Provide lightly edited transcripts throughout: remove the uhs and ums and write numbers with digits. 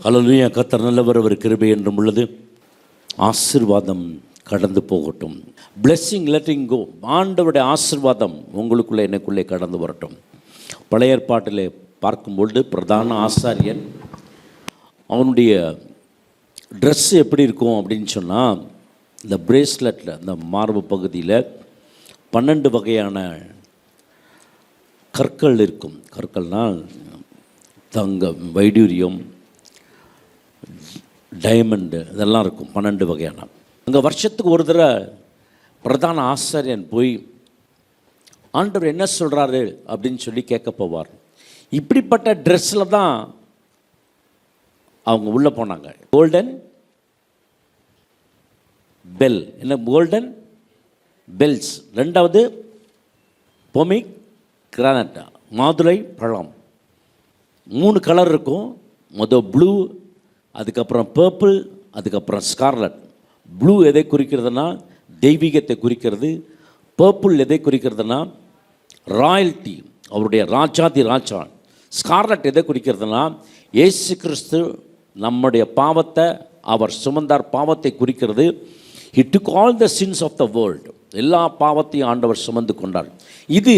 ஹல்லேலூயா. கர்த்தர் நல்லவர், அவர் கிருபை என்றும் உள்ளது. ஆசீர்வாதம் கடந்து போகட்டும். Blessing letting go. ஆண்டவருடைய ஆசீர்வாதம் உங்களுக்குள்ளே எனக்குள்ளே கடந்து வரட்டும். பழைய ஏற்பாட்டிலே பார்க்கும்பொழுது பிரதான ஆசாரியன் அவனுடைய ட்ரெஸ்ஸு எப்படி இருக்கும் அப்படின்னு சொன்னால், இந்த பிரேஸ்லெட்டில் இந்த மார்பு பகுதியில் 12 வகையான கற்கள் இருக்கும். கற்கள்னால் தங்கம், வைடூரியம், டைமண்டு, இதெல்லாம் இருக்கும். 12 வகையான. அங்கே வருஷத்துக்கு ஒரு தடவை பிரதான ஆசாரியன் போய் ஆண்டவர் என்ன சொல்கிறாரு அப்படின்னு சொல்லி கேட்க போவார். இப்படிப்பட்ட ட்ரெஸ்ஸில் தான் அவங்க உள்ளே போனாங்க. கோல்டன் பெல், என்ன கோல்டன் பெல்ஸ். ரெண்டாவது பொமிக் கிரானட்டா, மாதுளை பழம். 3 கலர் இருக்கும். முதல் ப்ளூ, அதுக்கப்புறம் பர்பிள், அதுக்கப்புறம் ஸ்கார்லட். ப்ளூ எதை குறிக்கிறதுனா தெய்வீகத்தை குறிக்கிறது. பர்பிள் எதை குறிக்கிறதுனா ராயல்ட்டி, அவருடைய ராஜாதி ராஜா. ஸ்கார்லட் எதை குறிக்கிறதுனா இயேசு கிறிஸ்து நம்முடைய பாவத்தை அவர் சுமந்தார், பாவத்தை குறிக்கிறது. He took all the sins of the world. எல்லா பாவத்தையும் ஆண்டவர் சுமந்து கொண்டார். இது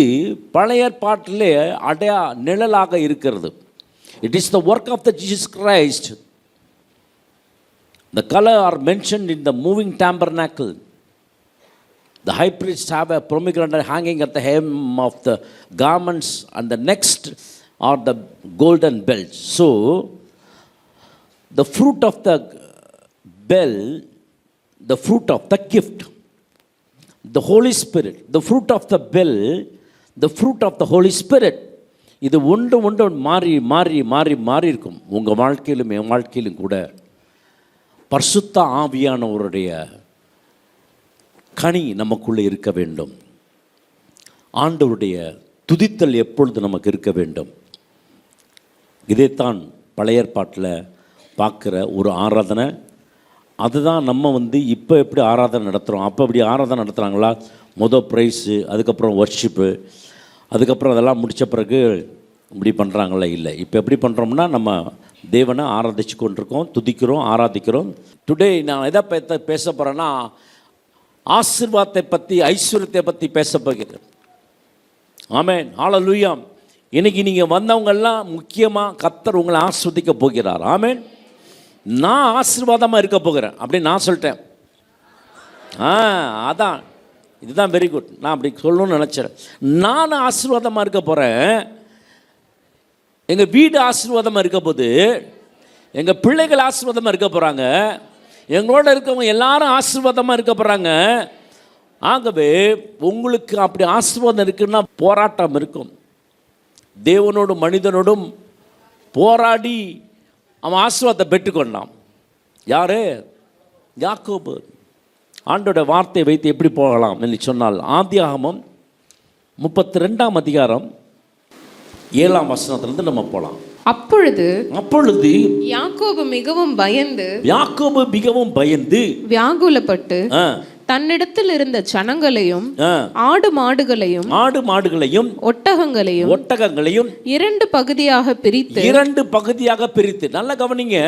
பழைய ஏற்பாட்டிலே நிழலாக இருக்கிறது. It is the work of the Jesus Christ. The color are mentioned in the moving tabernacle. The high priest have a pomegranate hanging at the hem of the garments, and the next are the golden belts. So the fruit of the bell, the fruit of the gift, the Holy Spirit, the fruit of the bell, the fruit of the Holy Spirit. இது ஒன்று மாறி மாறி மாறி மாறி இருக்கும். உங்கள் வாழ்க்கையிலும் என் வாழ்க்கையிலும் கூட பரிசுத்த ஆவியானவருடைய கனி நமக்குள்ளே இருக்க வேண்டும். ஆண்டவருடைய துதித்தல் எப்பொழுது நமக்கு இருக்க வேண்டும். இதைத்தான் பழைய ஏற்பாட்டில் பார்க்குற ஒரு ஆராதனை. அதுதான் நம்ம இப்போ எப்படி ஆராதனை நடத்துகிறோம். அப்போ இப்படி ஆராதனை நடத்துகிறாங்களா? மொதல் ப்ரைஸு, அதுக்கப்புறம் ஒர்ஷிப்பு, அதுக்கப்புறம் அதெல்லாம் முடித்த பிறகு இப்படி பண்ணுறாங்களா? இல்லை. இப்போ எப்படி பண்ணுறோம்னா, நம்ம தேவனை ஆராதிச்சு கொண்டிருக்கோம், துதிக்கிறோம், ஆராதிக்கிறோம். டுடே நான் எதை பேச போகிறேன்னா, ஆசீர்வாதத்தை பற்றி, ஐஸ்வர்யத்தை பற்றி பேச போகிறேன். ஆமென், ஹல்லேலூயா. இன்னைக்கு நீங்கள் வந்தவங்கெல்லாம் முக்கியமாக கர்த்தர் உங்களை ஆஸ்வதிக்க போகிறார். ஆமென். நான் ஆசீர்வாதமாக இருக்க போகிறேன் அப்படின்னு நான் சொல்லிட்டேன். அதான், இதுதான் வெரி குட். நான் அப்படி சொல்லணும்னு நினச்சேன். நான் ஆசீர்வாதமாக இருக்க போகிறேன். எங்கள் வீடு ஆசீர்வாதமாக இருக்க போது, எங்கள் பிள்ளைகள் ஆசீர்வாதமாக இருக்க போகிறாங்க, எங்களோட இருக்கவங்க எல்லாரும் ஆசீர்வாதமாக இருக்க போகிறாங்க. ஆகவே உங்களுக்கு அப்படி ஆசீர்வாதம் இருக்குன்னா போராட்டம் இருக்கும். தேவனோடும் மனிதனோடும் போராடி அவன் ஆசீர்வாதத்தை பெற்றுக்கொண்டான். யாரு? யாக்கோபு. ஆண்டோட வார்த்தையை வைத்து எப்படி போகலாம் என்று சொன்னால், ஆதியாகமம் 32ஆம் அதிகாரம் 7ஆம் வசனத்திலிருந்து நம்ம போகலாம். அப்பொழுது யாக்கோபு மிகவும் பயந்து வியாகுலப்பட்டு தன்னிடத்தில் இருந்த ஜனங்களையும் ஆடு மாடுகளையும் ஒட்டகங்களையும் 2 பகுதியாக பிரித்து. நல்லா கவனிங்க.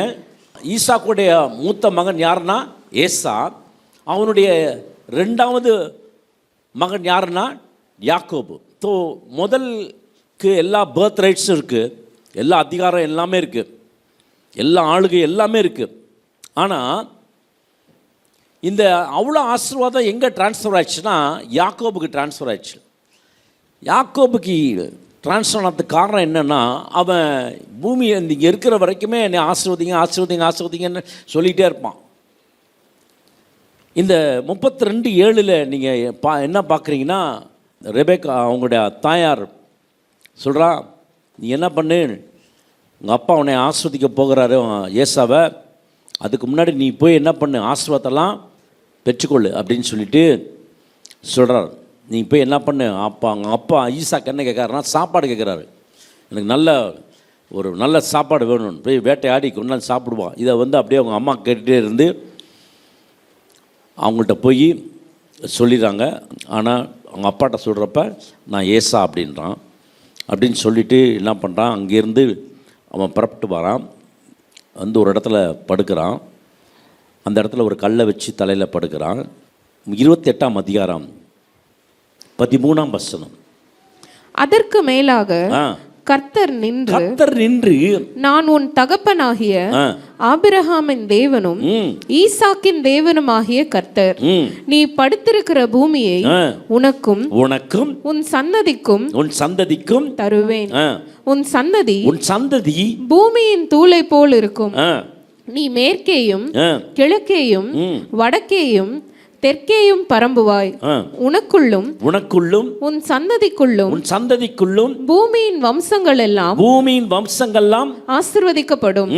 ஈசாக்குடைய மூத்த மகன் யாருன்னா ஏசா. அவனுடைய 2வது மகன் யாருன்னா யாக்கோபு. ஸோ முதலுக்கு எல்லா பர்த் ரைட்ஸும் இருக்குது, எல்லா அதிகாரம் எல்லாமே இருக்குது, எல்லா ஆளுகை எல்லாமே இருக்குது. ஆனால் இந்த அவ்வளோ ஆசீர்வாதம் எங்கே ட்ரான்ஸ்ஃபர் ஆயிடுச்சுன்னா யாக்கோபுக்கு ட்ரான்ஸ்ஃபர் ஆயிடுச்சு. யாக்கோபுக்கு ட்ரான்ஸ்ஃபர் ஆனதுக்கு காரணம் என்னென்னா, அவன் பூமி இங்கே இருக்கிற வரைக்குமே என்னை ஆசீர்வதிங்கன்னு சொல்லிகிட்டே இருப்பான். இந்த 32:7 நீங்கள் என்ன பார்க்குறீங்கன்னா, ரெபேக்கா அவங்களுடைய தாயார் சொல்கிறா, நீ என்ன பண்ணு, உங்கள் அப்பா உன்னை ஆசீர்வதிக்க போகிறாரு ஏசாவை, அதுக்கு முன்னாடி நீ போய் என்ன பண்ணு, ஆசீர்வாதத்தெல்லாம் பெற்றுக்கொள்ளு அப்படின்னு சொல்லிட்டு சொல்கிறார். நீ போய் என்ன பண்ணு, அவங்க அப்பா ஈசாக்கு என்ன கேட்குறாருன்னா, சாப்பாடு கேட்குறாரு. எனக்கு நல்ல சாப்பாடு வேணும்னு போய் வேட்டையாடி கொண்டாந்து சாப்பிடுவான். இதை அப்படியே அவங்க அம்மா கேட்டுகிட்டே இருந்து அவங்கள்ட்ட போய் சொல்லிடுறாங்க. ஆனால் அவங்க அப்பாட்ட சொல்கிறப்ப நான் ஏசா அப்படின்னு சொல்லிவிட்டு என்ன பண்ணுறான், அங்கேருந்து அவன் புறப்பட்டு வரான். வந்து ஒரு இடத்துல படுக்கிறான். அந்த இடத்துல ஒரு கல்லை வச்சு தலையில் படுக்கிறான். 28ஆம் அதிகாரம் 13ஆம் வசனம். அதற்கு மேலாக கர்த்தர் நின்று நான் உன் தகப்பனாகிய ஆபிரகாமின் தேவனும் ஈசாக்கின் தேவனுமாகிய கர்த்தர், நீ படுத்திருக்கிற பூமியை உனக்கும் உன் சந்ததிக்கும் தருவேன். உன் சந்ததி பூமியின் தூளை போல் இருக்கும். நீ மேற்கேயும் கிழக்கேயும் வடக்கேயும் தெற்கேயும் பரம்புவாய். உனக்குள்ளும் உன் சந்ததிக்குள்ளும் பூமியின் வம்சங்கள் எல்லாம் ஆசீர்வதிக்கப்படும்.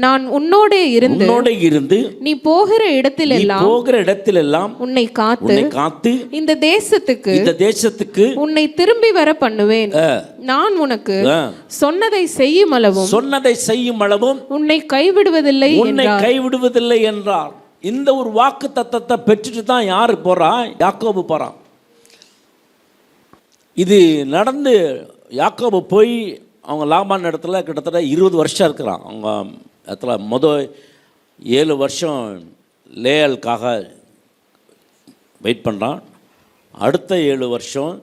நான் உன்னோடே இருந்து நீ போகிற இடத்திலெல்லாம் உன்னை காத்து இந்த தேசத்துக்கு உன்னை திரும்பி வர பண்ணுவேன். நான் உனக்கு சொன்னதை செய்யும் அளவும் உன்னை கைவிடுவதில்லை என்றார். இந்த ஒரு வாக்கு தத்தத்தை பெற்றுட்டு தான் யார் போறா? யாக்கோபு போறான். இது நடந்து யாக்கோபு போய் அவங்க லாபான் இடத்துல கிட்டத்தட்ட 20 வருஷம் இருக்கிறான். அவங்க இடத்துல 7 வருஷம் லேயலுக்காக வெயிட் பண்ணுறான். அடுத்த 7 வருஷம்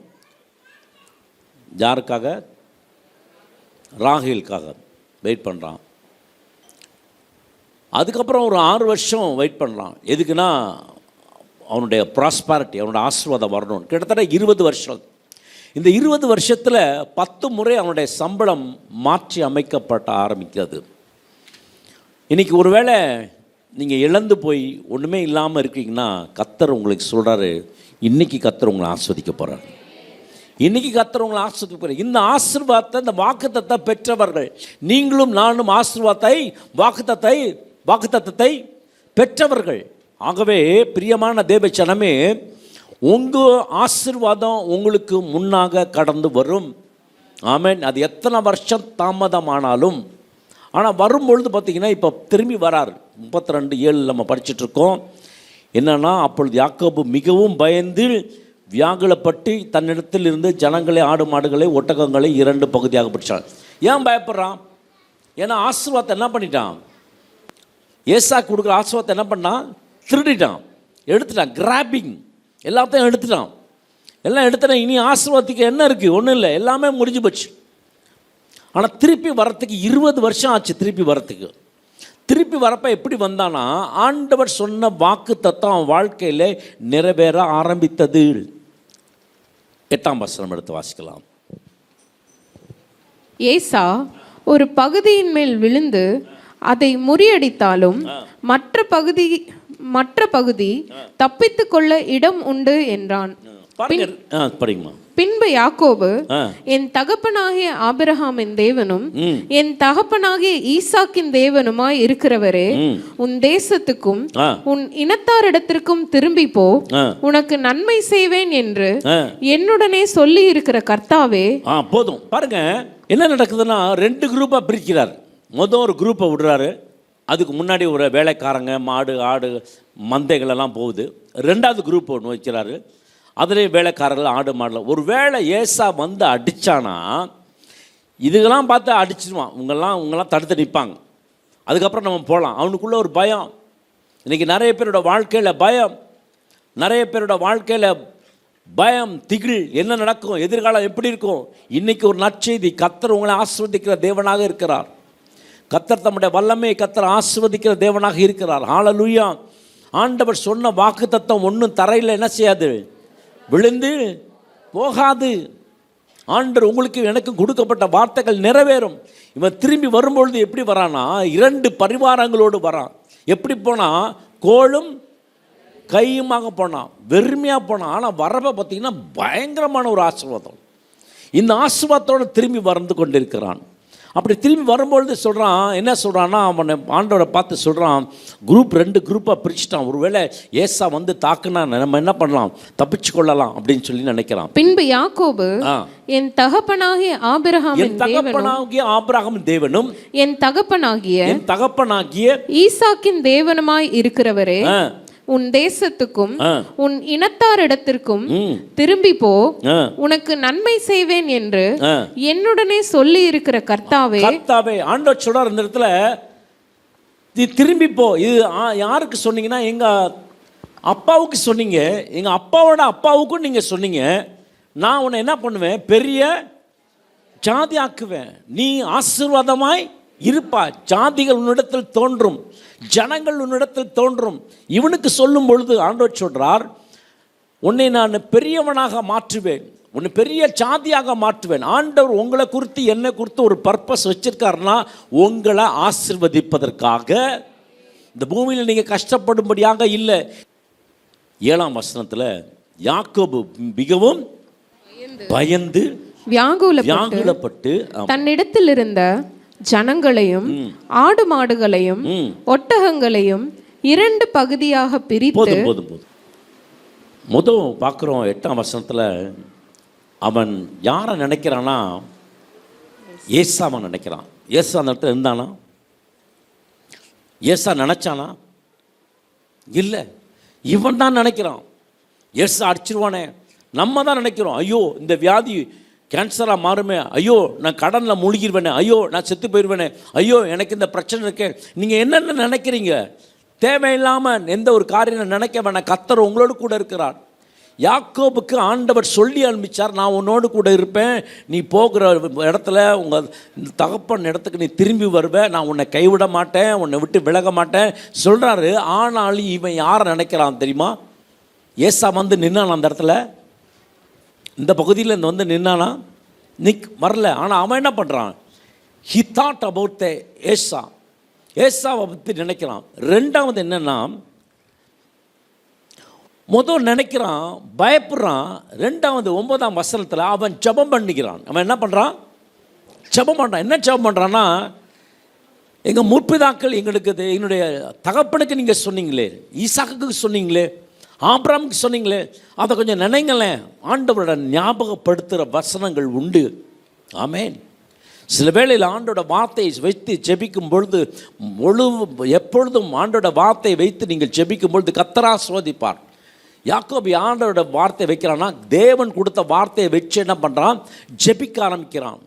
யாருக்காக? ராகேலுக்காக வெயிட் பண்ணுறான். அதுக்கப்புறம் ஒரு 6 வருஷம் வெயிட் பண்ணுறான். எதுக்குன்னா அவனுடைய ப்ராஸ்பாரிட்டி, அவனுடைய ஆசீர்வாதம் வரணும். கிட்டத்தட்ட 20 வருஷம். இந்த 20 வருஷத்தில் 10 முறை அவனுடைய சம்பளம் மாற்றி அமைக்கப்பட்ட ஆரம்பிக்கிறது. இன்றைக்கி ஒருவேளை நீங்கள் இழந்து போய் ஒன்றுமே இல்லாமல் இருக்கீங்கன்னா கர்த்தர் உங்களுக்கு சொல்கிறாரு, இன்றைக்கி கர்த்தர் உங்களை ஆஸ்வதிக்க போகிறார். இன்றைக்கி கர்த்தர் உங்களை ஆஸ்வதிக்க போகிறார். இந்த ஆசீர்வாதத்தை, இந்த வாக்குத்தத்தை பெற்றவர்கள் நீங்களும் நானும் வாக்குத்தத்தத்தை பெற்றவர்கள். ஆகவே பிரியமான தேவச்சனமே, உங்கள் ஆசீர்வாதம் உங்களுக்கு முன்னாக கடந்து வரும். ஆமென். அது எத்தனை வருஷம் தாமதமானாலும், ஆனால் வரும்பொழுது பார்த்திங்கன்னா இப்போ திரும்பி வரார். 32:7 நம்ம படிச்சுட்ருக்கோம். என்னன்னா, அப்பொழுது யாக்கோபு மிகவும் பயந்து வியாகுலப்பட்டு தன்னிடத்தில் இருந்து ஜனங்களை, ஆடு மாடுகளை, ஒட்டகங்களை 2 பகுதியாக பிடிச்சான். ஏன் பயப்படுறான்? ஏன்னா ஆசீர்வாதத்தை என்ன பண்ணிட்டான்? ஏசாக்கு கொடுக்குற ஆசீர்வாதத்தை என்ன பண்ணான்? திருடிட்டான், எடுத்துட்டான். கிராபிங் எல்லாத்தையும் எடுத்துட்டான். எல்லாம் எடுத்துட்டான். இனி ஆசீர்வாதத்துக்கு என்ன இருக்குது? ஒன்றும் இல்லை, எல்லாமே முடிஞ்சு போச்சு. ஆனால் திருப்பி வரத்துக்கு 20 வருஷம் ஆச்சு. திருப்பி வரப்போ எப்படி வந்தானா, ஆண்டவர் சொன்ன வாக்கு தத்தம் அவன் வாழ்க்கையில் நிறைவேற ஆரம்பித்தது. 8ஆம் வசனம் எடுத்து வாசிக்கலாம். ஏசா ஒரு பகுதியின் மேல் விழுந்து அதை முறியடித்தாலும் மற்ற பகுதி தப்பித்துக் கொள்ள இடம் உண்டு என்றான். பின்பு யாக்கோபு என் தகப்பனாகிய ஆபிரகாமின் தேவனும் என் தகப்பனாகிய ஈசாக்கின் தேவனுமாய் இருக்கிறவரே, உன் தேசத்துக்கும் உன் இனத்தாரிடத்திற்கும் திரும்பி போ, உனக்கு நன்மை செய்வேன் என்று என்னுடனே சொல்லி இருக்கிற கர்த்தாவே. போதும். பாருங்க என்ன நடக்குதுன்னா, 2 குரூப்பா பிரிக்கிறார். ஒரு குரூப்பை விடுறாரு. அதுக்கு முன்னாடி ஒரு வேலைக்காரங்க, மாடு, ஆடு, மந்தைகள் எல்லாம் போகுது. 2வது குரூப் ஒன்று வைக்கிறாரு. அதிலே வேலைக்காரர்கள், ஆடு, மாடலாம். ஒரு வேளை ஏசா வந்து அடித்தானா, இதுக்கெல்லாம் பார்த்து அடிச்சிடுவான். உங்கெல்லாம் தடுத்து நிற்பாங்க. அதுக்கப்புறம் நம்ம போகலாம். அவனுக்குள்ள ஒரு பயம். இன்றைக்கி நிறைய பேரோட வாழ்க்கையில் பயம், திகில், என்ன நடக்கும், எதிர்காலம் எப்படி இருக்கும். இன்றைக்கி ஒரு நற்செய்தி, கர்த்தர் உங்களை ஆசீர்வதிக்கிற தேவனாக இருக்கிறார். கர்த்தர் தம்முடைய வல்லமையை ஆசீர்வதிக்கிற தேவனாக இருக்கிறார். ஹல்லேலூயா. ஆண்டவர் சொன்ன வாக்கு தத்தம் ஒன்றும் தரையில் என்ன செய்யாது, விழுந்து போகாது. ஆண்டவர் உங்களுக்கு எனக்கும் கொடுக்கப்பட்ட வார்த்தைகள் நிறைவேறும். இவன் திரும்பி வரும்பொழுது எப்படி வரானா, 2 பரிவாரங்களோடு வரான். எப்படி போனால், கோலும் கையுமாக போனான், வெறுமையாக போனான். ஆனால் வரப்ப பார்த்திங்கன்னா பயங்கரமான ஒரு ஆசீர்வாதம். இந்த ஆசீர்வாதத்தோடு திரும்பி வந்து கொண்டிருக்கிறான். அப்படி திரும்பி வரும்பொழுது என்ன சொல்கிறான்னா, அவனை ஆண்டவரை பார்த்து சொல்கிறான், 2 குரூப்பாக பிரிச்சுட்டான். ஒருவேளை ஏசா வந்து தாக்குனா நம்ம என்ன பண்ணலாம், தப்பிச்சு கொள்ளலாம் அப்படின்னு சொல்லி நினைக்கிறான். பின்பு யாக்கோபு என் தகப்பனாகிய ஆபிரகாமின் தேவனும் என் தகப்பனாகிய ஈசாக்கின் தேவனுமாய் இருக்கிறவரே, உன் தேசத்துக்கும் உன் இனத்தாரிடத்திற்கும் திரும்பி போ, உனக்கு நன்மை செய்வேன் என்று என்னுடனே சொல்லி இருக்கிற கர்த்தாவே. ஆண்டவர் சொல்றார் இந்த இடத்துல, நீ திரும்பி போ. இது யாருக்கு சொன்னீங்கன்னா எங்கள் அப்பாவுக்கு சொன்னீங்க, எங்கள் அப்பாவோட அப்பாவுக்கும் நீங்கள் சொன்னீங்க. நான் உன்னை என்ன பண்ணுவேன், பெரிய ஜாதி ஆக்குவேன், நீ ஆசீர்வாதமாய் இருப்பா, ஜாதிகள் உன்னிடத்தில் தோன்றும், ஜனங்கள் உன்னிடத்தில் தோன்றும். இவனுக்கு சொல்லும் பொழுது ஆண்டவர் சொல்றார், உன்னை நான் பெரியவனாக மாற்றுவேன், உன்னை பெரிய ஜாதியாக மாற்றுவேன். ஆண்டவர் உங்களை குறித்து என்னை குறித்து ஒரு பர்பஸ் வச்சிருக்காருன்னா உங்களை ஆசீர்வதிப்பதற்காக. இந்த பூமியில் நீங்கள் கஷ்டப்படும்படியாக இல்லை. 7ஆம் வசனத்தில் யாக்கோபு மிகவும் பயந்து வியாகுலப்பட்டு தன்னிடத்தில் இருந்த ஜனங்களையும் ஆடு மாடுகளையும் ஒட்டகங்களையும் 2 பகுதியாக பிரித்து. போதும் முதல் பார்க்குறோம் 8ஆம் வசனத்தில் அவன் யாரை நினைக்கிறான்னா ஏசாவை நினைக்கிறான். ஏசா அந்த இடத்துல இருந்தானா? ஏசா நினைச்சானா? இல்லை, இவன் தான் நினைக்கிறான். ஏசா அடிச்சிருவானே, நம்ம தான் நினைக்கிறோம், ஐயோ இந்த வியாதி கேன்சராக மாறுமே, ஐயோ நான் கடனில் மூழ்கிடுவேனே, ஐயோ நான் செத்து போயிடுவேனே, ஐயோ எனக்கு இந்த பிரச்சனை இருக்கே. நீங்கள் என்னென்ன நினைக்கிறீங்க? தேவையில்லாமல் எந்த ஒரு காரியம் நினைக்க வேணாம். கர்த்தர் உங்களோடு கூட இருக்கிறார். யாக்கோபுக்கு ஆண்டவர் சொல்லி அனுப்பிச்சார், நான் உன்னோடு கூட இருப்பேன், நீ போகிற இடத்துல உங்கள் தகப்பன் இடத்துக்கு நீ திரும்பி வருவேன், நான் உன்னை கைவிட மாட்டேன், உன்னை விட்டு விலக மாட்டேன் சொல்கிறாரு. ஆனாலும் இவன் யாரை நினைக்கிறான் தெரியுமா? ஏசா வந்து நின்னான் அந்த இடத்துல, இந்த பகுதியில் இந்த வந்து நின்னானா? வரல. ஆனால் அவன் என்ன பண்ணுறான்? ஹி தாட் அபவுட் த ஏசா, ஏசாவை பற்றி நினைக்கிறான். ரெண்டாவது என்னன்னா, முதல் நினைக்கிறான், பயப்படுறான். ரெண்டாவது 9ஆம் வசனத்தில் அவன் ஜெபம் பண்ணிக்கிறான். அவன் என்ன பண்ணுறான்? ஜெபம் பண்ணுறான். என்ன ஜெபம் பண்ணுறான்னா, எங்கள் முற்பிதாக்கள் எங்களுக்கு என்னுடைய தகப்பனுக்கு நீங்கள் சொன்னீங்களே, ஈசாக்குக்கு சொன்னீங்களே, ஆபிரகாமுக்கு சொன்னீங்களே, அதை கொஞ்சம் நினைங்களேன். ஆண்டவரோட ஞாபகப்படுத்துகிற வசனங்கள் உண்டு. ஆமென். சில வேளையில் ஆண்டோட வார்த்தையை வைத்து ஜெபிக்கும் பொழுது எப்பொழுதும் ஆண்டோட வார்த்தையை வைத்து நீங்கள் ஜெபிக்கும் பொழுது கர்த்தர் ஆசீர்வதிப்பார். யாக்கோபு ஆண்டோட வார்த்தை வைக்கிறான்னா, தேவன் கொடுத்த வார்த்தையை வச்சு என்ன பண்ணுறான்? ஜெபிக்க ஆரம்பிக்கிறான்.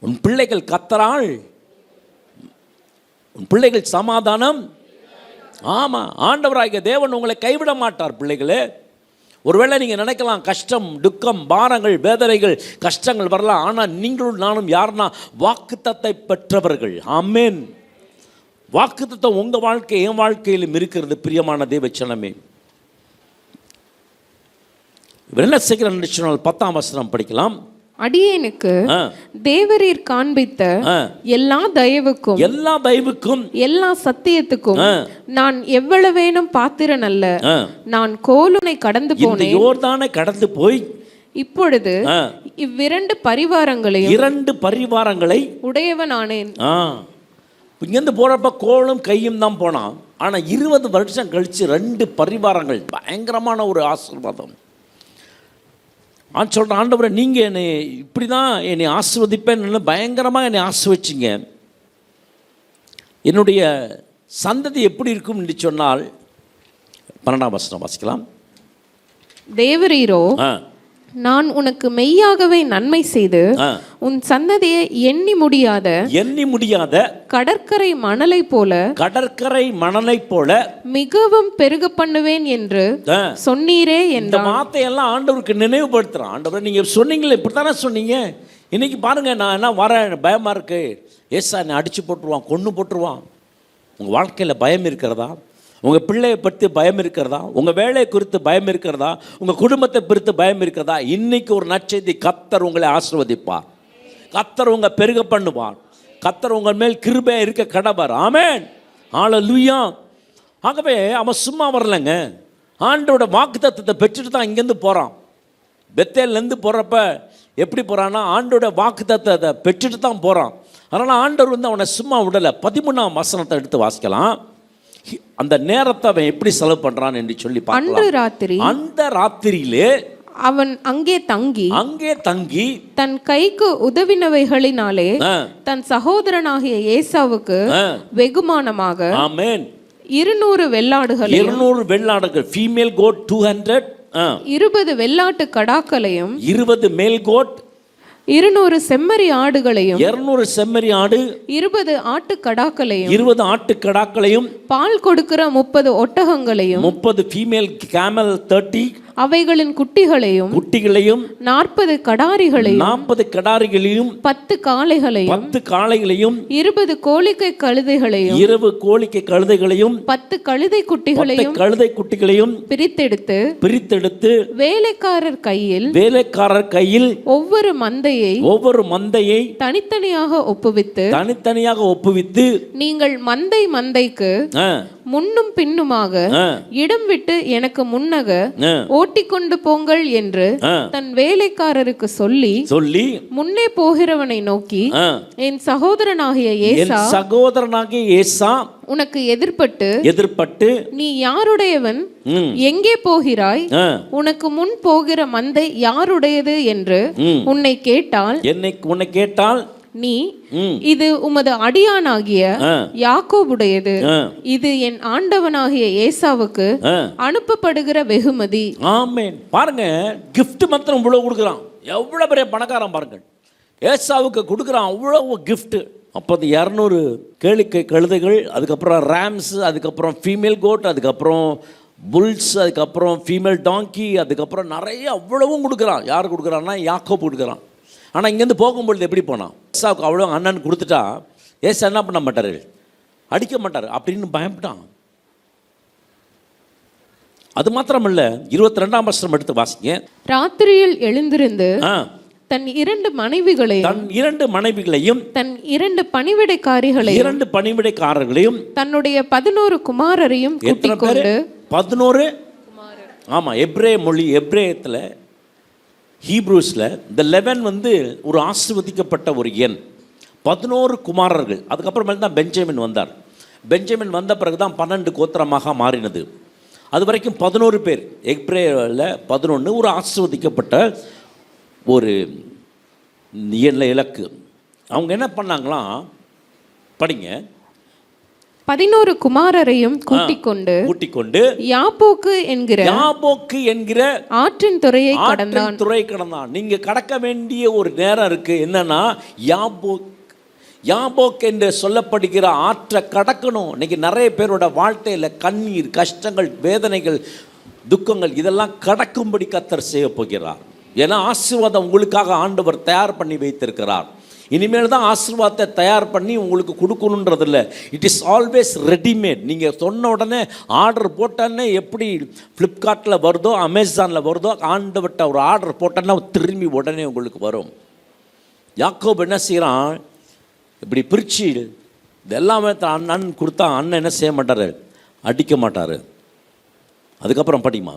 உன் பிள்ளைகள் கர்த்தரால், உன் பிள்ளைகள் சமாதானம். ஆமாம், ஆண்டவராகிய தேவன் உங்களை கைவிட மாட்டார் பிள்ளைகளே. ஒருவேளை நீங்கள் நினைக்கலாம், கஷ்டம், துக்கம், பாரங்கள், வேதனைகள், கஷ்டங்கள் வரலாம். ஆனால் நீங்களும் நானும் யாருன்னா வாக்குத்தத்தை பெற்றவர்கள். ஆமென். வாக்குத்தத்தம் உங்கள் வாழ்க்கை என் வாழ்க்கையிலும் இருக்கிறது. பிரியமான தேவச்சனமே, என்ன செய்கிறேன் சொன்னால் 10ஆம் வசனம் படிக்கலாம். அடியேனுக்கு தேவரீர் காண்பித்த எல்லா தயவுக்கும் எல்லா சத்தியத்துக்கும் நான் எவ்வளவேனும் பாத்திரன் அல்ல. நான் கோலுனை கடந்து போனேன், யோர்தானை கடந்து போய் இப்பொழுது இவ்விரண்டு பரிவாரங்களை உடையவனானேன். இங்கேருந்து போகிறப்ப கோலும் கையும் தான் போனான். ஆனால் 20 வருஷம் கழித்து 2 பரிவாரங்கள். பயங்கரமான ஒரு ஆசீர்வாதம். சொல்கிறேன், ஆண்டவரே நீங்கள் என்னை இப்படி தான் என்னை ஆசீர்வதிப்பேன்னு பயங்கரமாக என்னை ஆசீர்வதிச்சிங்க. என்னுடைய சந்ததி எப்படி இருக்கும் என்று சொன்னால் 12ஆம் வசனம் வாசிக்கலாம். தேவரீரோ நான் உனக்கு மெய்யாகவே நன்மை செய்து உன் சந்ததியை எண்ணி முடியாத கடற்கரை மணலை போல மிகவும் பெருக பண்ணுவேன் என்று சொன்னீரே என்ற வார்த்தையெல்லாம் ஆண்டவருக்கு நினைவுபடுத்துறான். ஆண்டவர் நீங்க சொன்னீங்களே, இப்படித்தானே சொன்னீங்க. இன்னைக்கு பாருங்க, நான் என்ன வரேன், பயமா இருக்கு, ஏசா என்னை அடிச்சு போட்டுருவான், கொன்று போட்டுருவான். உங்க வாழ்க்கையில பயம் இருக்கிறதா? உங்கள் பிள்ளையை பற்றி பயம் இருக்கிறதா? உங்கள் வேலையை குறித்து பயம் இருக்கிறதா? உங்கள் குடும்பத்தை குறித்து பயம் இருக்கிறதா? இன்னைக்கு ஒரு நற்செய்தி, கர்த்தர் உங்களை ஆசீர்வதிப்பார், கர்த்தர் உங்களை பெருக பண்ணுவார், கர்த்தர் உங்கள் மேல் கிருபை இருக்க கடவர். ஆமென், ஹல்லேலூயா. ஆகவே அவன் சும்மா வரலைங்க, ஆண்டோட வாக்குத்தத்தத்தை பெற்றுட்டு தான் இங்கேருந்து போகிறான். பெத்தேல்லேருந்து போகிறப்ப எப்படி போகிறான்னா, ஆண்டோட வாக்குத்தத்தத்தை பெற்றுட்டு தான் போகிறான். அதனால் ஆண்டவர் வந்து அவனை சும்மா விடலை. 13ஆம் வசனத்தை எடுத்து வாசிக்கலாம். அந்த நேரத்தை அவன் எப்படி செலவு பண்றான் என்று சொல்லி பார்க்கலாம். அந்த ராத்திரியிலே அவன் அங்கே தங்கி தன் கைக்கு உதவினவைகளினாலே தன் சகோதரனாகிய ஏசாவுக்கு வெகுமானமாக 200 வெள்ளாடுகள் ஃபீமேல் கோட் 200, 20 வெள்ளாட்டு கடாக்களையும் 20 மேல் கோட் 200 செம்மறி ஆடுகளையும் 200 செம்மறி ஆடு, 20 ஆட்டுக்கடாக்களையும் 20 ஆட்டுக்கடாக்களையும், பால் கொடுக்கிற 30 ஒட்டகங்களையும் 30 ஃபீமேல் கேமல் 30 அவைகளின் குட்டிகளையும் 40 கடாரிகளையும் 40 கடாரிகளையும் 10 காளைகளையும் 10 காளைகளையும் 20 கோழிக்கை கழுதைகளையும் 20 கோழிக்கை கழுதைகளையும் 10 கழுதை 10 குட்டிகளையும் கழுதை குட்டிகளையும் பிரித்தெடுத்து வேலைக்காரர் கையில் ஒவ்வொரு மந்தையை தனித்தனியாக ஒப்புவித்து நீங்கள் மந்தைக்கு முன்னும் பின்னுமாக இடம் விட்டு எனக்கு முன்னக ஓட்டிக்கொண்டு போங்கள் என்று தன் வேலைக்காரருக்கு சொல்லி முன்னே போகிறவனை நோக்கி, என் சகோதரனாகிய ஏசா உனக்கு எதிர்பட்டு நீ யாருடையவன், எங்கே போகிறாய், உனக்கு முன் போகிற மந்தை யாருடையது என்று உன்னை கேட்டால் நீ, இது உமது அடியானாகிய யாக்கோபுடையது, இது என் ஆண்டவனாகிய ஏசாவுக்கு அனுப்பப்படுகிற வெகுமதி. ஆமென். பாருங்க, கிஃப்ட் மாத்திரம் இவ்வளவு கொடுக்குறான். எவ்வளவு பெரிய பணக்காரன் பாருங்க. ஏசாவுக்கு கொடுக்குறான் அவ்வளவு கிஃப்ட். அப்போ 200 கேளிக்கை கழுதைகள், அதுக்கப்புறம் ரேம்ஸ், அதுக்கப்புறம் ஃபீமேல் கோட், அதுக்கப்புறம் புல்ஸ், அதுக்கப்புறம் ஃபீமேல் டாங்கி, அதுக்கப்புறம் நிறைய அவ்வளவும் கொடுக்குறான். யார் கொடுக்குறான்னா யாக்கோபு கொடுக்குறான். ஆனால் இங்கேருந்து போகும்பொழுது எப்படி போனான்? ஏசாவுக்கு அவ்வளோ அண்ணன் கொடுத்துட்டா ஏசா என்ன பண்ண மாட்டார், அடிக்க மாட்டார் அப்படின்னு பயப்பட்டான். அது மாத்திரமல்ல, 22ஆம் வசனம் எடுத்து வாசிங்க. ராத்திரியில் எழுந்திருந்து தன் 2 மனைவிகளையும் தன் 2 பணிவிடைக்காரர்களையும் தன்னுடைய 11 குமாரரையும் கூட்டிக் கொண்டு 11 ஆமா, எப்ரேயத்தில் ஹீப்ரூஸில் இந்த 11 வந்து ஒரு ஆசீர்வதிக்கப்பட்ட ஒரு எண். 11 குமாரர்கள். அதுக்கப்புறமேல் தான் பெஞ்சமின் வந்தார். பெஞ்சமின் வந்த பிறகு தான் 12 கோத்திரமாக மாறினது. அது வரைக்கும் 11 பேர். எப்ரேயரில் 11 ஒரு ஆசீர்வதிக்கப்பட்ட ஒரு இலக்கு. அவங்க என்ன பண்ணாங்களாம், படிங்க. 11 குமாரரையும் கூட்டிக் கொண்டு யாப்போக்கு என்கிற ஆற்றின் துறையை கடந்தான். நீங்க கடக்க வேண்டிய ஒரு நேரம் இருக்கு. என்னன்னா, யாப்போக் என்று சொல்லப்படுகிற ஆற்றை கடக்கணும். இன்னைக்கு நிறைய பேரோட வாழ்க்கையில கண்ணீர், கஷ்டங்கள், வேதனைகள், துக்கங்கள் இதெல்லாம் கடக்கும்படி கர்த்தர் செய்ய போகிறார். ஏன்னா ஆசீர்வாதம் உங்களுக்காக ஆண்டவர் தயார் பண்ணி வைத்திருக்கிறார். இனிமேல் தான் ஆசீர்வாதத்தை தயார் பண்ணி உங்களுக்கு கொடுக்கணுன்றது இல்லை. It is always readymade. நீங்கள் சொன்ன உடனே ஆர்டர் போட்டோன்னே எப்படி ஃப்ளிப்கார்ட்டில் வருதோ, அமேசானில் வருதோ, ஆண்டவர்கிட்ட ஒரு ஆர்டர் போட்டோன்னா திரும்பி உடனே உங்களுக்கு வரும். யாக்கோபு என்ன செய்கிறான், இப்படி பிரித்து இதெல்லாமே அண்ணன் கொடுத்தா அண்ணன் என்ன செய்ய மாட்டார், அடிக்க மாட்டார். அதுக்கப்புறம் படிமா,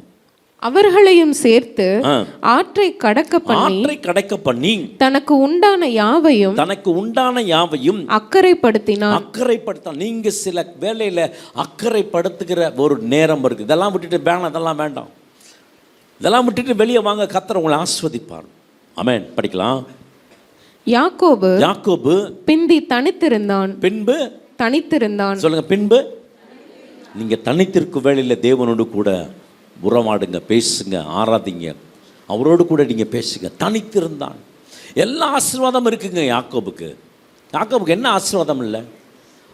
அவர்களையும் சேர்த்து ஆற்றை கடக்க பண்ணி தனக்கு உண்டான யாவையும் அக்கறைப்படுத்தினான். நீங்க சில வேலையில அக்கறைப்படுத்துகிற ஒரு நேரம் இருக்கு. இதெல்லாம் விட்டுட்டு இதெல்லாம் வேண்டாம், இதெல்லாம் விட்டுட்டு வெளியே வாங்க, கர்த்தர் உங்களை ஆசீர்வதிப்பார். ஆமென். படிக்கலாம். யாக்கோபு பிந்தி தனித்திருந்தான். சொல்லுங்க, பின்பு நீங்க தனித்திருக்கும் வேளையில தேவனோடு கூட உறவாடுங்க, பேசுங்க, ஆராதிங்க, அவரோடு கூட நீங்கள் பேசுங்க. தனித்திருந்தான். எல்லா ஆசீர்வாதம் இருக்குங்க யாக்கோபுக்கு. என்ன ஆசீர்வாதம் இல்லை,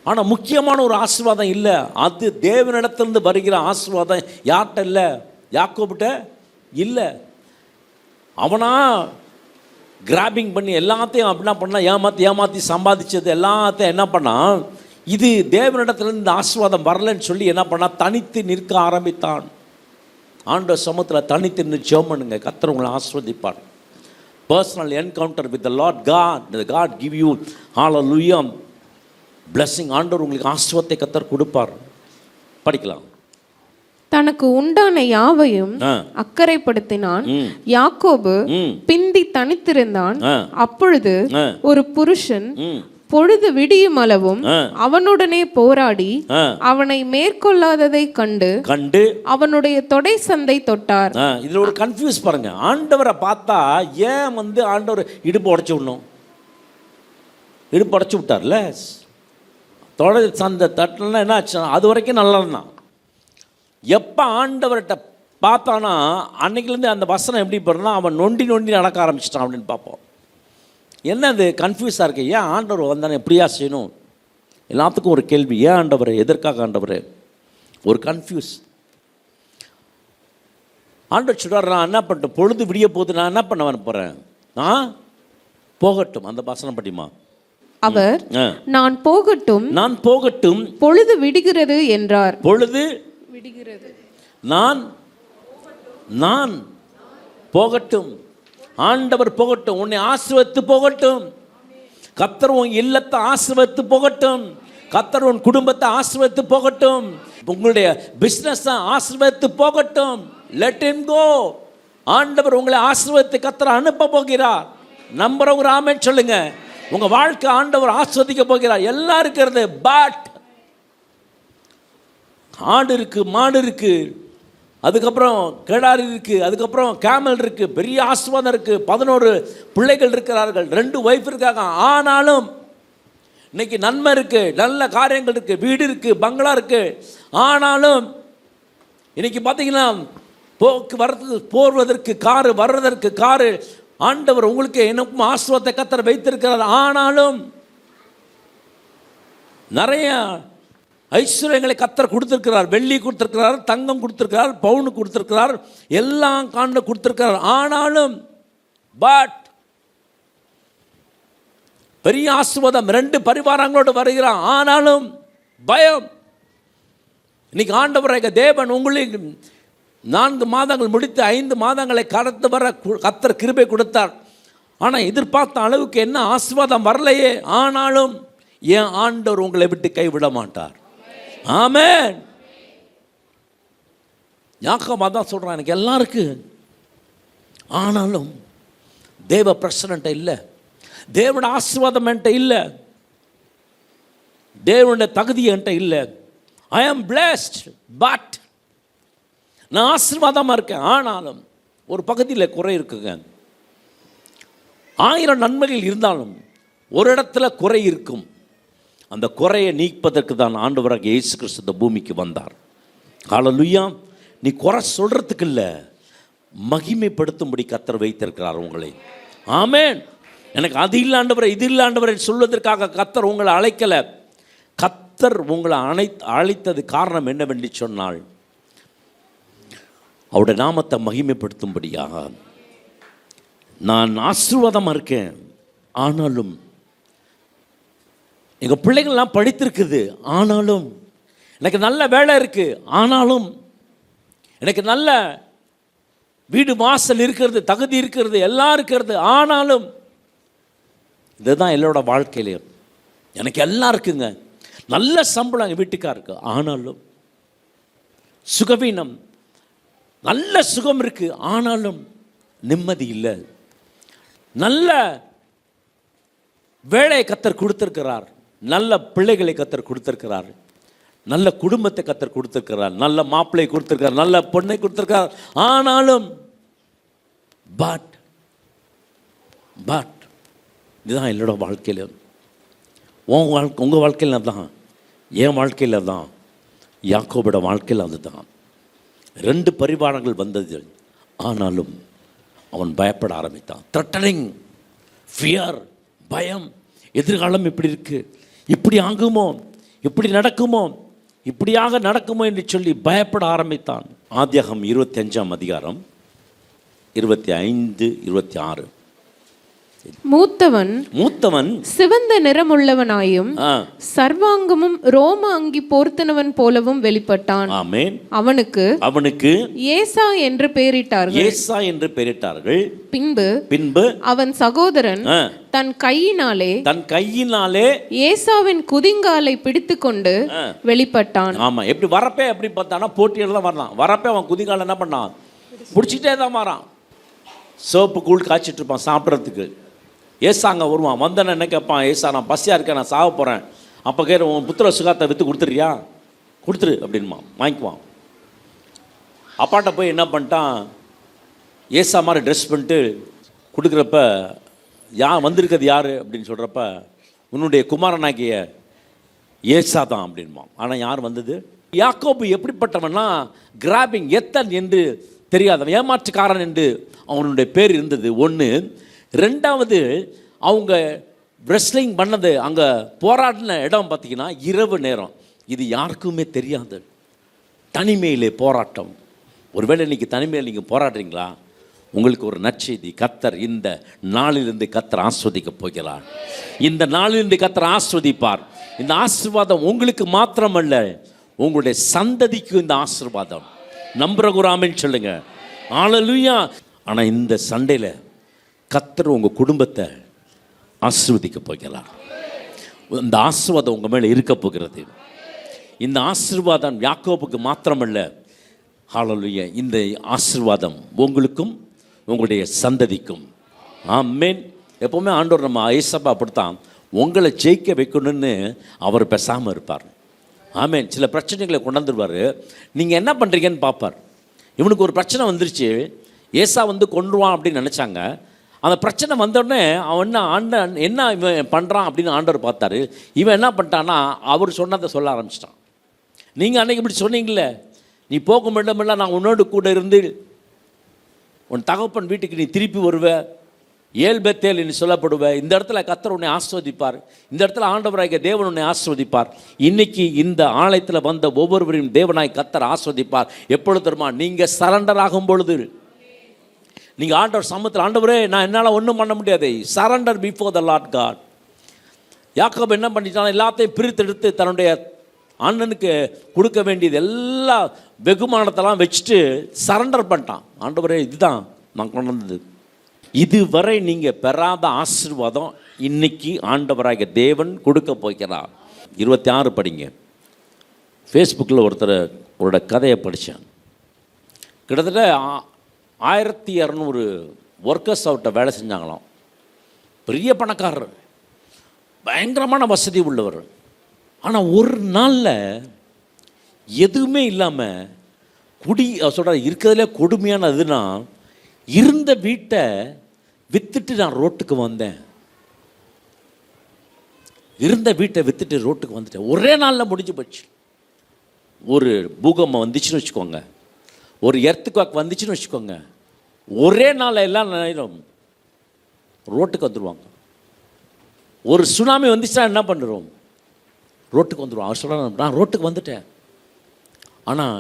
ஆனால் முக்கியமான ஒரு ஆசீர்வாதம் இல்லை. அது தேவனிடத்திலிருந்து வருகிற ஆசீர்வாதம் யார்கிட்ட இல்லை, யாக்கோபுட்ட இல்லை. அவனா கிராபிங் பண்ணி எல்லாத்தையும் அப்படின்னா பண்ணால் ஏமாற்றி சம்பாதிச்சது எல்லாத்தையும் என்ன பண்ணான், இது தேவனிடத்திலிருந்து ஆசீர்வாதம் வரலன்னு சொல்லி என்ன பண்ணால் தனித்து நிற்க ஆரம்பித்தான். ஆண்டவர் சமூகத்தில் தனித்து நின்று ஜெபம் பண்ணுங்க, கர்த்தர் உங்களை ஆசீர்வதிப்பார். Personal encounter with the Lord God give you ஹalleluya blessing. ஆண்டவர் உங்களுக்கு ஆசீர்வாதத்தை கர்த்தர் கொடுப்பார். படிக்கலாம். தனக்கு உண்டான யாவையும் அக்கறைப்படுத்தினான். யாக்கோபு பிந்தி தனித்திருந்தான். அப்பொழுது ஒரு புருஷன் பொழுது விடியும் அளவும் அவனுடனே போராடி அவனை மேற்கொள்ளாததை கண்டு அவனுடைய தொடை சந்தை தொட்டார். இதுல ஒரு கன்ஃபியூஸ் பாருங்க. ஆண்டவரை பார்த்தா ஏன் ஆண்டவர் இடுப்பு உடைச்சு விடணும், இடுப்பு உடைச்சு விட்டார்ல, தொடை சந்தை தட்டலன்னா என்ன ஆச்சு, அது வரைக்கும் நல்லா இருந்தான். எப்போ ஆண்டவர்கிட்ட பார்த்தானா அன்னைக்குலேருந்து அந்த வசனம் எப்படி போடுறனா, அவன் நொண்டி நடக்க ஆரம்பிச்சிட்டான் அப்படின்னு பார்ப்போம். என்னது கன்ஃபியூஸாக இருக்கு, ஏன் ஆண்டவர் வந்தானே எப்படியா செய்யணும்? எல்லாத்துக்கும் ஒரு கேள்வி, ஏன் ஆண்டவர், எதற்காக ஆண்டவர்? ஒரு கன்ஃபியூஸ். ஆண்டவர் சொல்றார், நான் என்ன பண்ணிட்டேன், பொழுது விடிய போது நான் என்ன பண்ண போகிறேன், நான் போகட்டும். அந்த வசனம் படிமா. அவர் நான் போகட்டும், நான் போகட்டும், பொழுது விடுகிறது என்றார். பொழுது விடுகிறது, நான் போகட்டும். ஆண்டவர் போகட்டும், உன்னை ஆசீர்வதித்து போகட்டும். கர்த்தர் உன் இல்லத்தை ஆசீர்வதித்து போகட்டும். கர்த்தர் உன் குடும்பத்தை ஆசீர்வதித்து போகட்டும். உங்களுடைய பிசினஸ் ஆசீர்வதித்து போகட்டும். Let him go. ஆண்டவர் உங்களை ஆசீர்வதித்து கர்த்தர் அனுப்ப போகிறார். நம்புறவங்க ஆமென் சொல்லுங்க. உங்க வாழ்க்கை ஆண்டவர் ஆசீர்வதிக்க போகிறார். எல்லாம் இருக்கிறது, பட் ஆடு இருக்கு, மாடு இருக்கு, அதுக்கப்புறம் கிடாரி இருக்கு, அதுக்கப்புறம் கேமல் இருக்கு, பெரிய ஆசீர்வாதம் இருக்கு, 11 பிள்ளைகள் இருக்கிறார்கள், 2 ஒய்ஃப் இருக்காங்க. ஆனாலும் இன்னைக்கு நன்மை இருக்கு, நல்ல காரியங்கள் இருக்கு, வீடு இருக்கு, பங்களா இருக்கு. ஆனாலும் இன்னைக்கு பார்த்தீங்கன்னா போக்குவரத்து போர்வதற்கு காரு, வர்றதற்கு காரு, ஆண்டவர் உங்களுக்கு எனக்கும் ஆசீர்வாதத்தை கர்த்தர் வைத்திருக்கிறார். ஆனாலும் நிறைய ஐஸ்வர்யங்களை கர்த்தர் கொடுத்திருக்கிறார். வெள்ளி கொடுத்திருக்கிறார், தங்கம் கொடுத்திருக்கிறார், பவுன் கொடுத்திருக்கிறார், எல்லாம் காண்ட கொடுத்திருக்கிறார். ஆனாலும் பட் பெரிய ஆசீர்வாதம் 2 பரிவாரங்களோடு வருகிறான். ஆனாலும் பயம். இன்னைக்கு ஆண்டவராகிய தேவன் உங்களுக்கு 4 மாதங்கள் முடித்து 5 மாதங்களை கடந்து வர கர்த்தர் கிருபை கொடுத்தார். ஆனால் எதிர்பார்த்த அளவுக்கு என்ன ஆசீர்வாதம் வரலையே. ஆனாலும் என் ஆண்டவர் உங்களை விட்டு கைவிட மாட்டார். ஆமென். யாக்கோபு தான் சொல்றான், எனக்கு எல்லாம் இருக்கு, ஆனாலும் தேவ பிரசன்ன இல்லை, தேவனுடைய ஆசீர்வாதம் என்கிட்ட இல்லை, தேவனுடைய தகுதி என்கிட்ட இல்லை. ஐ ஆம் பிளஸ்ட், பட் நான் ஆசீர்வாதமாக இருக்கேன். ஆனாலும் ஒரு பகுதியில் குறை இருக்குங்க. 1000 நன்மைகள் இருந்தாலும் ஒரு இடத்துல குறை இருக்கும். அந்த குறையை நீப்பதற்கு தான் ஆண்டவராகிய இயேசு கிறிஸ்து இந்த பூமிக்கு வந்தார். ஹல்லேலூயா. நீ குறை சொல்றதுக்கு இல்லை, மகிமைப்படுத்தும்படி கர்த்தர் வைத்திருக்கிறார் உங்களை. ஆமென். எனக்கு அது இல்லை ஆண்டவரே, இது இல்லை ஆண்டவரே சொல்வதற்காக கர்த்தர் உங்களை அழைக்கலை. கர்த்தர் உங்களை அழைத்தது காரணம் என்னவென்று சொன்னால், அவருடைய நாமத்தை மகிமைப்படுத்தும்படியாக. நான் ஆசீர்வாதமாக இருக்கேன், ஆனாலும் எங்கள் பிள்ளைகள்லாம் படித்திருக்குது, ஆனாலும் எனக்கு நல்ல வேலை இருக்குது, ஆனாலும் எனக்கு நல்ல வீடு வாசல் இருக்கிறது, தகுதி இருக்கிறது, எல்லாம் இருக்கிறது, ஆனாலும் இதுதான் எல்லோட வாழ்க்கையிலையும். எனக்கு எல்லாம் இருக்குங்க, நல்ல சம்பளம் எங்கள் வீட்டுக்காருக்கு, ஆனாலும் சுகவீனம், நல்ல சுகம் இருக்கு, ஆனாலும் நிம்மதி இல்லை. நல்ல வேலையை கர்த்தர் கொடுத்திருக்கிறார், நல்ல பிள்ளைகளை கர்த்தர் கொடுத்திருக்கிறார், நல்ல குடும்பத்தை கர்த்தர் கொடுத்திருக்கிறார், நல்ல மாப்பிள்ளை கொடுத்திருக்கிறார், நல்ல பொண்ணை கொடுத்திருக்கிறார், ஆனாலும் பட் இதுதான் என்னோட வாழ்க்கையில், உங்கள் வாழ்க்கையில் தான், என் வாழ்க்கையில் தான், யாக்கோபோட வாழ்க்கையில் அதுதான். 2 பரிவாரங்கள் வந்தது, ஆனாலும் அவன் பயப்பட ஆரம்பித்தான். த்ரெட்டனிங், ஃபியர், பயம். எதிர்காலம் இப்படி இருக்கு, இப்படி ஆகுமோ, இப்படி நடக்குமோ, இப்படியாக நடக்குமோ என்று சொல்லி பயப்பட ஆரம்பித்தான். ஆதியாகமம் 25ஆம் அதிகாரம் 25, 26. மூத்தவன் சிவந்த நிறமுள்ளவனாயும் சர்வாங்கமும் ரோம அங்கி போர்த்தனவன் போலவும் வெளிப்பட்டான். ஆமென். அவனுக்கு ஏசா என்று பெயரிட்டார்கள். பின்பு அவன் சகோதரன் தன் கையினாலே ஏசாவின் குதிங்காலை பிடித்து கொண்டு வெளிப்பட்டான். ஆமா, எப்படி வரப்பே எப்படி பார்த்தானா போட்டியில தான் வரலாம். வரப்பே அவன் குதிங்கால என்ன பண்ணான், பிடிச்சிட்டே தான் மாறான். சோப்பு கூழ் காய்ச்சிட்டு இருப்பான் சாப்பிட்றதுக்கு. ஏசாங்க வருவான், வந்தன என்ன கேட்பான், ஏசா நான் பசியாக இருக்கேன், நான் சாக போகிறேன். அப்போ கேட்க, உன் புத்திர சுகாத்தை விற்று கொடுத்துறியா, கொடுத்துரு அப்படின்மா, வாங்கிக்குவான். அப்பாட்ட போய் என்ன பண்ணிட்டான், ஏசா மாதிரி ட்ரெஸ் பண்ணிட்டு கொடுக்குறப்ப வந்திருக்கிறது யார் அப்படின்னு சொல்கிறப்ப, உன்னுடைய குமாரனாகிய ஏசா தான் அப்படின்மா. ஆனால் யார் வந்தது? யாக்கோபு எப்படிப்பட்டவன்னா, கிராபிங், எத்தன் என்று தெரியாதவன், ஏமாற்றுக்காரன் என்று அவனுடைய பேர் இருந்தது. 1. 2வது, அவங்க ரெஸ்லிங் பண்ணது அங்கே போராடின இடம் பார்த்தீங்கன்னா இரவு நேரம். இது யாருக்குமே தெரியாது. தனிமையிலே போராட்டம். ஒருவேளை இன்றைக்கி தனிமையில் நீங்கள் போராடுறீங்களா? உங்களுக்கு ஒரு நற்செய்தி. கர்த்தர் இந்த நாளிலிருந்து கர்த்தர் ஆஸ்வதிக்க போகிறார். இந்த நாளிலிருந்து கர்த்தர் ஆஸ்வதிப்பார். இந்த ஆசீர்வாதம் உங்களுக்கு மாத்திரமல்ல, உங்களுடைய சந்ததிக்கு இந்த ஆசீர்வாதம். நம்புறகுராமின்னு சொல்லுங்க. ஹல்லேலூயா. ஆனால் இந்த சண்டையில் கர்த்தர் உங்கள் குடும்பத்தை ஆசீர்வதிக்க போகிறார். இந்த ஆசீர்வாதம் உங்கள் மேலே இருக்க போகிறது. இந்த ஆசீர்வாதம் யாக்கோபுக்கு மாத்திரமல்ல, ஹல்லேலூயா, இந்த ஆசீர்வாதம் உங்களுக்கும் உங்களுடைய சந்ததிக்கும். ஆமென். எப்போவுமே ஆண்டவர் நம்ம ஏசப்பா அப்படித்தான் உங்களை ஜெயிக்க வைக்கணும்னு அவர் பேசாமல் இருப்பார். ஆமென். சில பிரச்சனைகளை கொண்டாந்துருவார். நீங்கள் என்ன பண்ணுறீங்கன்னு பார்ப்பார். இவனுக்கு ஒரு பிரச்சனை வந்துருச்சு, ஏசா வந்து கொன்றுவான் அப்படின்னு நினச்சாங்க. அந்த பிரச்சனை வந்தோடனே அவன் என்ன இவன் பண்ணுறான் அப்படின்னு ஆண்டவர் பார்த்தாரு. இவன் என்ன பண்ணிட்டான்னா அவர் சொன்னதை சொல்ல ஆரம்பிச்சிட்டான். நீங்கள் அன்றைக்கி இப்படி சொன்னீங்களே, நீ போகும் இடமெல்லாம் நான் உன்னோடு கூட இருந்து உன் தகப்பன் வீட்டுக்கு நீ திருப்பி வருவ, ஏல்பெத்தேல் நீ சொல்லப்படுவ, இந்த இடத்துல கர்த்தர் உன்னை ஆஸ்வதிப்பார், இந்த இடத்துல ஆண்டவராகிய தேவன் உன்னை ஆஸ்வதிப்பார். இன்னைக்கு இந்த ஆலயத்தில் வந்த ஒவ்வொருவரையும் தேவனாய் கர்த்தர் ஆஸ்வதிப்பார். எப்பொழுது தெரியுமா? நீங்கள் சரண்டர் ஆகும் பொழுது. நீங்கள் ஆண்டவர் சமூகத்தில், ஆண்டவரே நான் என்னால் ஒன்றும் பண்ண முடியாது, surrender before the Lord God. யாக்கோபு என்ன பண்ணிட்டான்? எல்லாத்தையும் பிரித்தெடுத்து தன்னுடைய அண்ணனுக்கு கொடுக்க வேண்டியது எல்லா வெகுமானத்தெல்லாம் வச்சுட்டு சரண்டர் பண்ணிட்டான். ஆண்டவரே இதுதான் நான் கொண்டு வந்தது. இதுவரை நீங்கள் பெறாத ஆசீர்வாதம் இன்னைக்கு ஆண்டவராகிய தேவன் கொடுக்க போகிறார். 26 படிங்க. ஃபேஸ்புக்கில் ஒருத்தரோட கதையை படித்தேன். கிட்டத்தட்ட 1200 ஒர்க்கர்ஸ் அவர்கிட்ட வேலை செஞ்சாங்களாம். பெரிய பணக்காரர், பயங்கரமான வசதி உள்ளவர். ஆனால் ஒரு நாளில் எதுவுமே இல்லாமல் சொல்கிற இருக்கிறதுலே கொடுமையானதுன்னா, இருந்த வீட்டை விற்றுட்டு நான் ரோட்டுக்கு வந்தேன். இருந்த வீட்டை விற்றுட்டு ரோட்டுக்கு வந்துட்டேன். ஒரே நாளில் முடிஞ்சு போச்சு. ஒரு பூகம்பம் வந்துச்சுன்னு வச்சுக்கோங்க, ஒரு எர்த்குவேக் வந்துச்சுன்னு வச்சுக்கோங்க, ஒரே நாளில் எல்லாம் நேரம் ரோட்டுக்கு வந்துடுவாங்க. ஒரு சுனாமி வந்துச்சுன்னா என்ன பண்ணுறோம்? ரோட்டுக்கு வந்துடுவோம். அவர் சொல்கிறாங்க, நான் ரோட்டுக்கு வந்துட்டேன். ஆனால்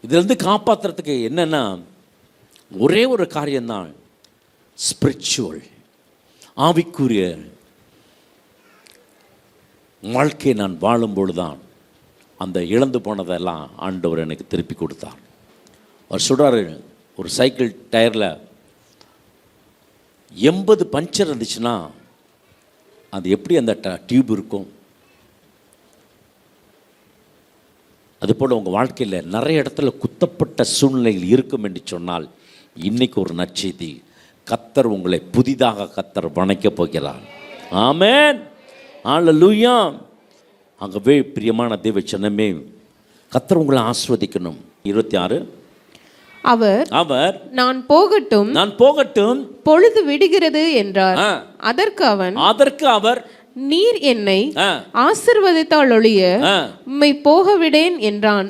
இதிலேருந்து காப்பாற்றுறதுக்கு என்னென்னா ஒரே ஒரு காரியம்தான், ஸ்பிரிச்சுவல், ஆவிக்குரிய வாழ்க்கையை நான் வாழும்பொழுது தான் அந்த இழந்து போனதெல்லாம் ஆண்டவர் எனக்கு திருப்பி கொடுத்தார். அவர் சொல்கிறாரு, ஒரு சைக்கிள் டயரில் 80 பஞ்சர் இருந்துச்சுன்னா அது எப்படி அந்த டியூப் இருக்கும்? அதுபோல் உங்கள் வாழ்க்கையில் நிறைய இடத்துல குத்தப்பட்ட சூழ்நிலைகள் இருக்கும் என்று சொன்னால், இன்றைக்கி ஒரு நற்செய்தி, கர்த்தர் உங்களை புதிதாக கர்த்தர் வணைக்கப் போகிறார். ஆமென். ஹல்லேலூயா. ஆகவே பிரியமான தேவ ஜனமே, கர்த்தர் உங்களை ஆஸ்வதிக்கணும். 26 அவர் நான் போகட்டும் பொழுது விடுகிறது என்றார். அதற்கு அவர் நீர் என்னை ஆசீர்வதித்தால் ஒழிய உம்மை போக விடேன் என்றான்.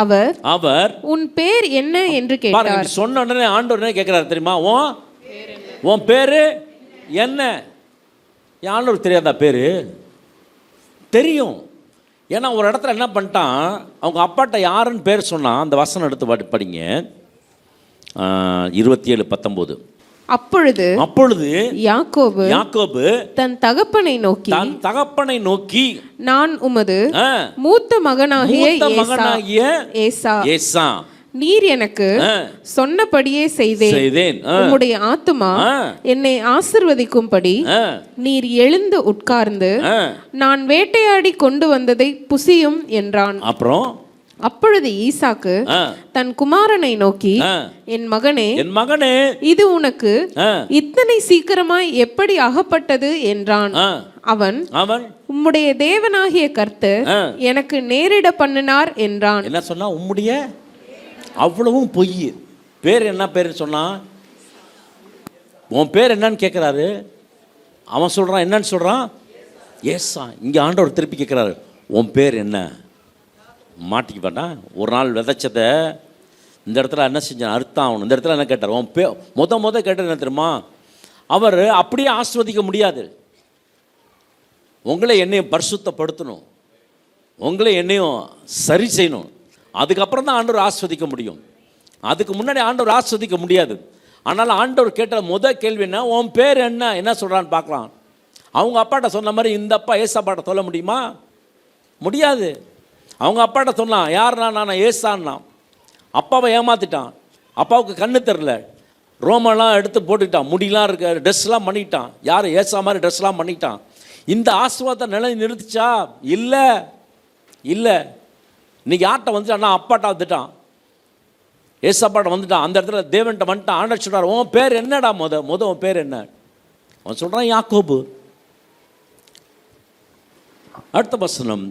அவர் உன் பேர் என்ன என்று கேட்டார். சொன்ன உடனே ஆண்டவர் கேட்கிறார் தெரியுமா? உன் பேரு என்ன? ஆண்டவர் தெரியாதா? பேரு தெரியும். ஏன்னா ஒரு இடத்துல என்ன பண்ணிட்டான், அவங்க அப்பாட்ட யாருன்னு பேர் சொன்னான். அந்த வசனம் எடுத்து படிங்க. 27:19. அப்பொழுது யாக்கோபு தன் தகப்பனை நோக்கி நான் உமது மூத்த மகனாகிய ஏசா, நீர் எனக்கு சொன்னபடியே செய்தேன். உம்முடைய ஆத்துமா என்னை ஆசீர்வதிக்கும்படி நீர் எழுந்து உட்கார்ந்து நான் வேட்டையாடி கொண்டு வந்ததை புசியும் என்றான். அப்பொழுது ஈசாக்கு தன் குமாரனை நோக்கி, என் மகனே இது உனக்கு இத்தனை சீக்கிரமாய் எப்படி அகப்பட்டது என்றான். அவன் உம்முடைய தேவனாகிய கர்த்தர் எனக்கு நேரிட பண்ணினார் என்றான். என்ன சொன்னா? உம்முடைய, அவ்வளவும் பொய். பேர் என்ன பேர் சொன்னா? உன் பேர் என்னன்னு கேட்குறாரு. அவன் சொல்றான், என்னன்னு சொல்றான்? ஏசா. இங்கே ஆண்டவர் திருப்பி கேட்குறாரு, உன் பேர் என்ன? மாட்டிக்கு ஒரு நாள் விதைச்சதை இந்த இடத்துல என்ன செஞ்சான்? அறுத்தான். அவனு இந்த இடத்துல என்ன கேட்டார்? உன் முத கேட்டது என்ன தெரியுமா? அவர் அப்படியே ஆஸ்வதிக்க முடியாது. உங்களை என்னையும் பரிசுத்தப்படுத்தணும், உங்களை என்னையும் சரி செய்யணும். அதுக்கப்புறம் தான் ஆண்டவர் ஆஸ்வதிக்க முடியும். அதுக்கு முன்னாடி ஆண்டவர் ஆஸ்வதிக்க முடியாது. ஆனால் ஆண்டவர் கேட்ட முதல் கேள்வி என்ன? உன் பேர் என்ன சொல்கிறான்னு பார்க்கலாம். அவங்க அப்பாட்ட சொன்ன மாதிரி இந்த அப்பா ஏசாப்பாட்ட சொல்ல முடியுமா? முடியாது. அவங்க அப்பாட்ட சொன்னான், யாருன்னா? நான் ஏசான்னா. அப்பாவை ஏமாற்றிட்டான். அப்பாவுக்கு கண்ணு தெரில, ரோமெல்லாம் எடுத்து போட்டுக்கிட்டான், முடியெலாம் இருக்க, ட்ரெஸ்லாம் பண்ணிக்கிட்டான். யார்? ஏசா மாதிரி ட்ரெஸ்லாம் பண்ணிக்கிட்டான். இந்த ஆசீர்வாதத்தை நிலை நிறுத்துச்சா? இல்லை. இன்னைக்கு யார்கிட்ட வந்துட்டான்னா அப்பாட்ட வந்துட்டான், ஏசப்பாட்ட வந்துட்டான். அந்த இடத்துல தேவன்கிட்ட வந்துட்டான். ஆண்டவர் சொல்கிறார், உன் பேர் என்னடா? உன் பேர் என்ன? அவன் சொல்கிறான், யாக்கோபு. அடுத்த வசனம்.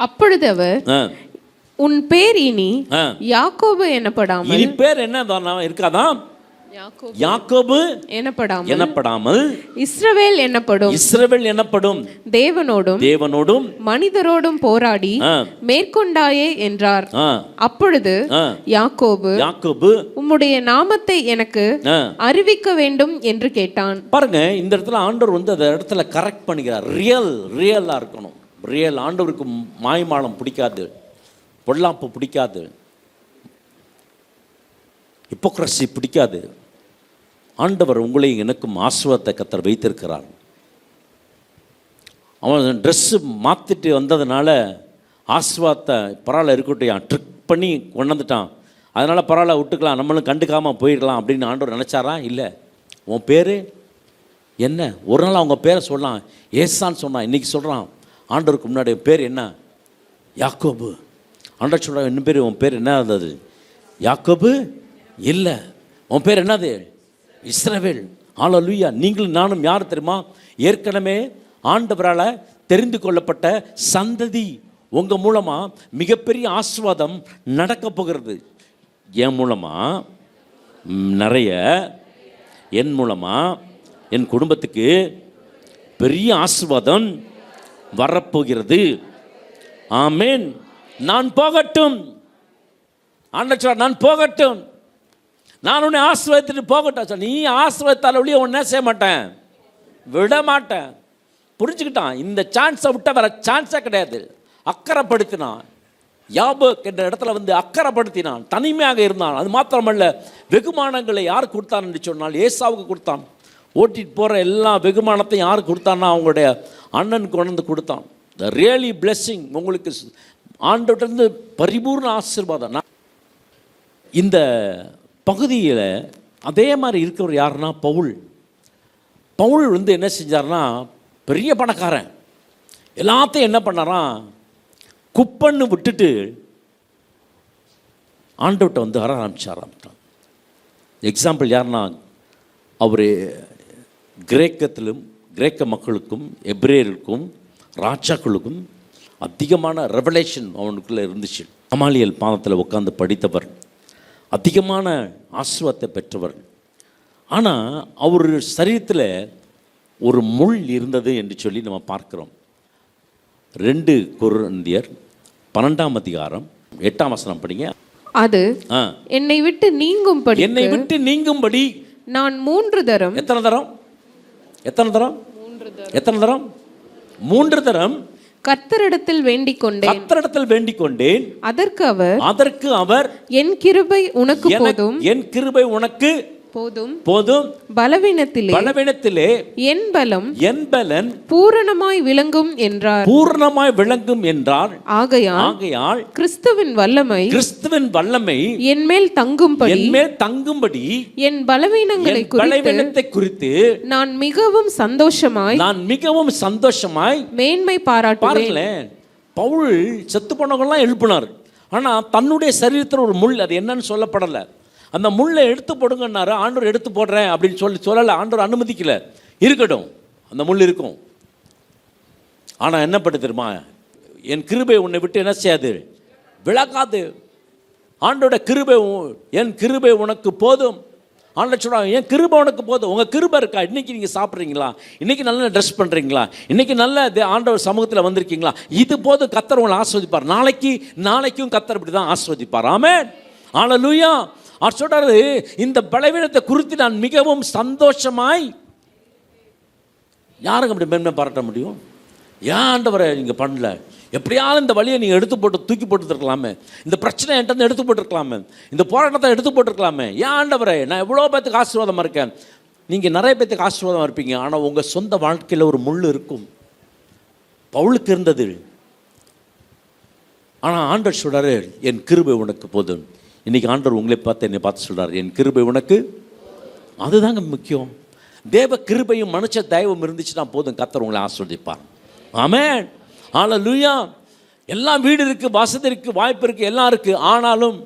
அப்பொழுது அவர், உன் பேர் இனி யாக்கோபு எனப்படாமல், இனி பேர் என்ன இருக்காதான்? யாக்கோபு எனப்படாமல் இஸ்ரவேல் எனப்படும். தேவனோடும் மனிதரோடும் போராடி மேற்கொண்டாயே என்றார். அப்பொழுது யாக்கோபு உம்முடைய நாமத்தை எனக்கு அறிவிக்க வேண்டும் என்று கேட்டான். பாருங்க, இந்த இடத்துல ஆண்டவர் அந்த இடத்துல கரெக்ட் பண்ணிக்கிறார். ரியலா இருக்கணும். ரியல். ஆண்டவருக்கு மாய்மாலம் பிடிக்காது, பொல்லாப்பு பிடிக்காது, ஹிப்போக்ரசி பிடிக்காது. ஆண்டவர் உங்களையும் எனக்கும் ஆசீர்வாதத்தை கர்த்தர் வைத்திருக்கிறார். அவன் ட்ரெஸ்ஸு மாற்றிட்டு வந்ததுனால ஆசீர்வாதத்தை பரவாயில்ல இருக்கட்டும் ட்ரிக் பண்ணி கொண்டு வந்துட்டான், அதனால் பரவாயில்ல விட்டுக்கலாம், நம்மளும் கண்டுக்காமல் போயிடலாம் அப்படின்னு ஆண்டவர் நினச்சாரா? இல்லை. உன் பேர் என்ன? ஒரு நாள் அவங்க பேரை சொல்லலாம், ஏசான்னு சொன்னான். இன்றைக்கி சொல்கிறான் ஆண்டவருக்கு முன்னாடி, பேர் என்ன? யாக்கோபு. ஆண்டவர் சொல்கிறான், இன்னும் பேர், உன் பேர் என்ன இருந்தது? யாக்கோபு இல்லை, உன் பேர் என்னது? இஸ்ரவேல். ஹல்லேலூயா. நீங்களும் நானும் யார் தெரியுமா? ஏற்கனவே ஆண்டவரால் தெரிந்து கொள்ளப்பட்ட சந்ததி. உங்கள் மூலமாக மிகப்பெரிய ஆசீர்வாதம் நடக்க போகிறது. என் மூலமாக நிறைய, என் மூலமாக என் குடும்பத்துக்கு பெரிய ஆசீர்வாதம் வரப்போகிறது. ஆமென். நான் போகட்டும். ஆண்டவர் சொல்றார், நான் போகட்டும், நான் உன்னை ஆசீர்வதித்துட்டு போகட்டும். நீ ஆசீர்வதித்தால் ஒழிய உன்னை செய்ய மாட்டேன், விட மாட்டேன். புரிஞ்சுக்கிட்டான். இந்த சான்ஸை விட்ட வேற சான்ஸே கிடையாது. அக்கறைப்படுத்தினான். யாபோக் என்ற இடத்துல அக்கறைப்படுத்தினான். தனிமையாக இருந்தான். அது மாத்திரமல்ல, வெகுமானங்களை யார் கொடுத்தான் என்று சொன்னால் ஏசாவுக்கு கொடுத்தான். ஓட்டிட்டு போகிற எல்லா வெகுமானத்தையும் யார் கொடுத்தான்னா அவங்களுடைய அண்ணனுக்கு கொண்டு வந்து கொடுத்தான். த ரியலி பிளெஸ்ஸிங். உங்களுக்கு ஆண்டவர்கிட்ட பரிபூர்ண ஆசீர்வாதம். இந்த பகுதியில் அதே மாதிரி இருக்கிறவர் யாருன்னா பவுல். என்ன செஞ்சார்னா, பெரிய பணக்காரன். எல்லாத்தையும் என்ன பண்ணாராம், குப்பன்னு விட்டுட்டு ஆண்டவர்கிட்ட வர ஆரம்பிச்சாராம். எக்ஸாம்பிள் யாருன்னா, அவர் கிரேக்க மக்களுக்கும் எப்ரேயருக்கும் ராஜாக்களுக்கும் அதிகமான ரெவலேஷன் அவனுக்குள்ளே இருந்துச்சு. கமாலியல் பாதத்தில் உட்காந்து படித்தவர், அதிகமான ஆசீர்வாதத்தை பெற்றவர். ஆனால் அவர் சரீரத்தில் ஒரு முள் இருந்தது என்று சொல்லி நம்ம பார்க்கிறோம். 2 கொரிந்தியர் 12ஆம் அதிகாரம் 8ஆம் வசனம் படிங்க. அது என்னை விட்டு நீங்கும்படி நான் 3 தரம். எத்தனை தரம்? 3 தரம் கர்த்தரிடத்தில் வேண்டிக் கொண்டேன். அதற்கு அவர் என் கிருபை உனக்கு போதும், பலவீனத்திலே என் பலன் பூரணமாய் விளங்கும் என்றார். ஆகையால் கிறிஸ்துவின் வல்லமை என் மேல் தங்கும்படி என் பலவீனங்களை குறித்து நான் மிகவும் சந்தோஷமாய் மேன்மை பாராட்டுவேன். பவுல் செத்து போனவங்கெல்லாம் எழுப்பினார். ஆனால் தன்னுடைய சரீரத்தில் ஒரு முள், அது என்னன்னு சொல்லப்படலை. அந்த முள்ளை எடுத்து போடுங்கன்னாரு. ஆண்டவர் எடுத்து போடுறேன் அப்படின்னு சொல்லலை. ஆண்டவர் அனுமதிக்கல. இருக்கட்டும், அந்த முள் இருக்கும். ஆனால் என்ன பண்ண தெரியுமா, என் கிருபை உன்னை விட்டு என்ன செய்யாது, விலகாது. ஆண்டோட கிருபை, என் கிருபை உனக்கு போதும். ஆண்டவர் சொல்கிறாங்க, என் கிருபை உனக்கு போதும். உங்கள் கிருபை இருக்கா? இன்றைக்கி நீங்கள் சாப்பிட்றீங்களா? இன்றைக்கி நல்ல ட்ரெஸ் பண்ணுறீங்களா? இன்றைக்கி நல்ல ஆண்டவர் சமூகத்தில் வந்திருக்கீங்களா? இது போதும். கர்த்தர் உங்களை ஆஸ்வதிப்பார். நாளைக்கும் கர்த்தர் இப்படி தான் ஆஸ்வதிப்பார். ஆமென். ஹல்லேலூயா. அவர் சொல்றாரு, இந்த பலவீனத்தை குறித்து நான் மிகவும் சந்தோஷமாய். யாருக்கு அப்படி மேன்மை பாராட்ட முடியும்? ஏன் ஆண்டவரை நீங்கள் பண்ணல? எப்படியாவது இந்த வழியை நீங்கள் எடுத்து போட்டு தூக்கி போட்டுருக்கலாமே, இந்த பிரச்சனை என்கிட்ட எடுத்து போட்டுருக்கலாமே, இந்த போராட்டத்தை எடுத்து போட்டுருக்கலாமே. ஏன் ஆண்டவரை, நான் எவ்வளோ பேத்துக்கு ஆசீர்வாதமாக இருக்கேன். நீங்கள் நிறைய பேத்துக்கு ஆசீர்வாதமாக இருப்பீங்க, ஆனால் உங்கள் சொந்த வாழ்க்கையில் ஒரு முள் இருக்கும். பவுலுக்கு இருந்தது. ஆனால் ஆண்டவர் சொல்கிறாரு, என் கிருபை உனக்கு போதும். இன்றைக்கி ஆண்டவர் உங்களை பார்த்து என்னை பார்த்து சொல்கிறார், என் கிருபை உனக்கு. அதுதாங்க முக்கியம். தேவ கிருபையும் மனுஷ தயவும் இருந்துச்சுன்னா போதும், கர்த்தர் உங்களை ஆசீர்வதிப்பார். ஆமென், ஹல்லேலூயா. எல்லாம் வீடு இருக்குது, வசதி இருக்குது, வாய்ப்பு இருக்குது, எல்லாம் இருக்குது. ஆனாலும்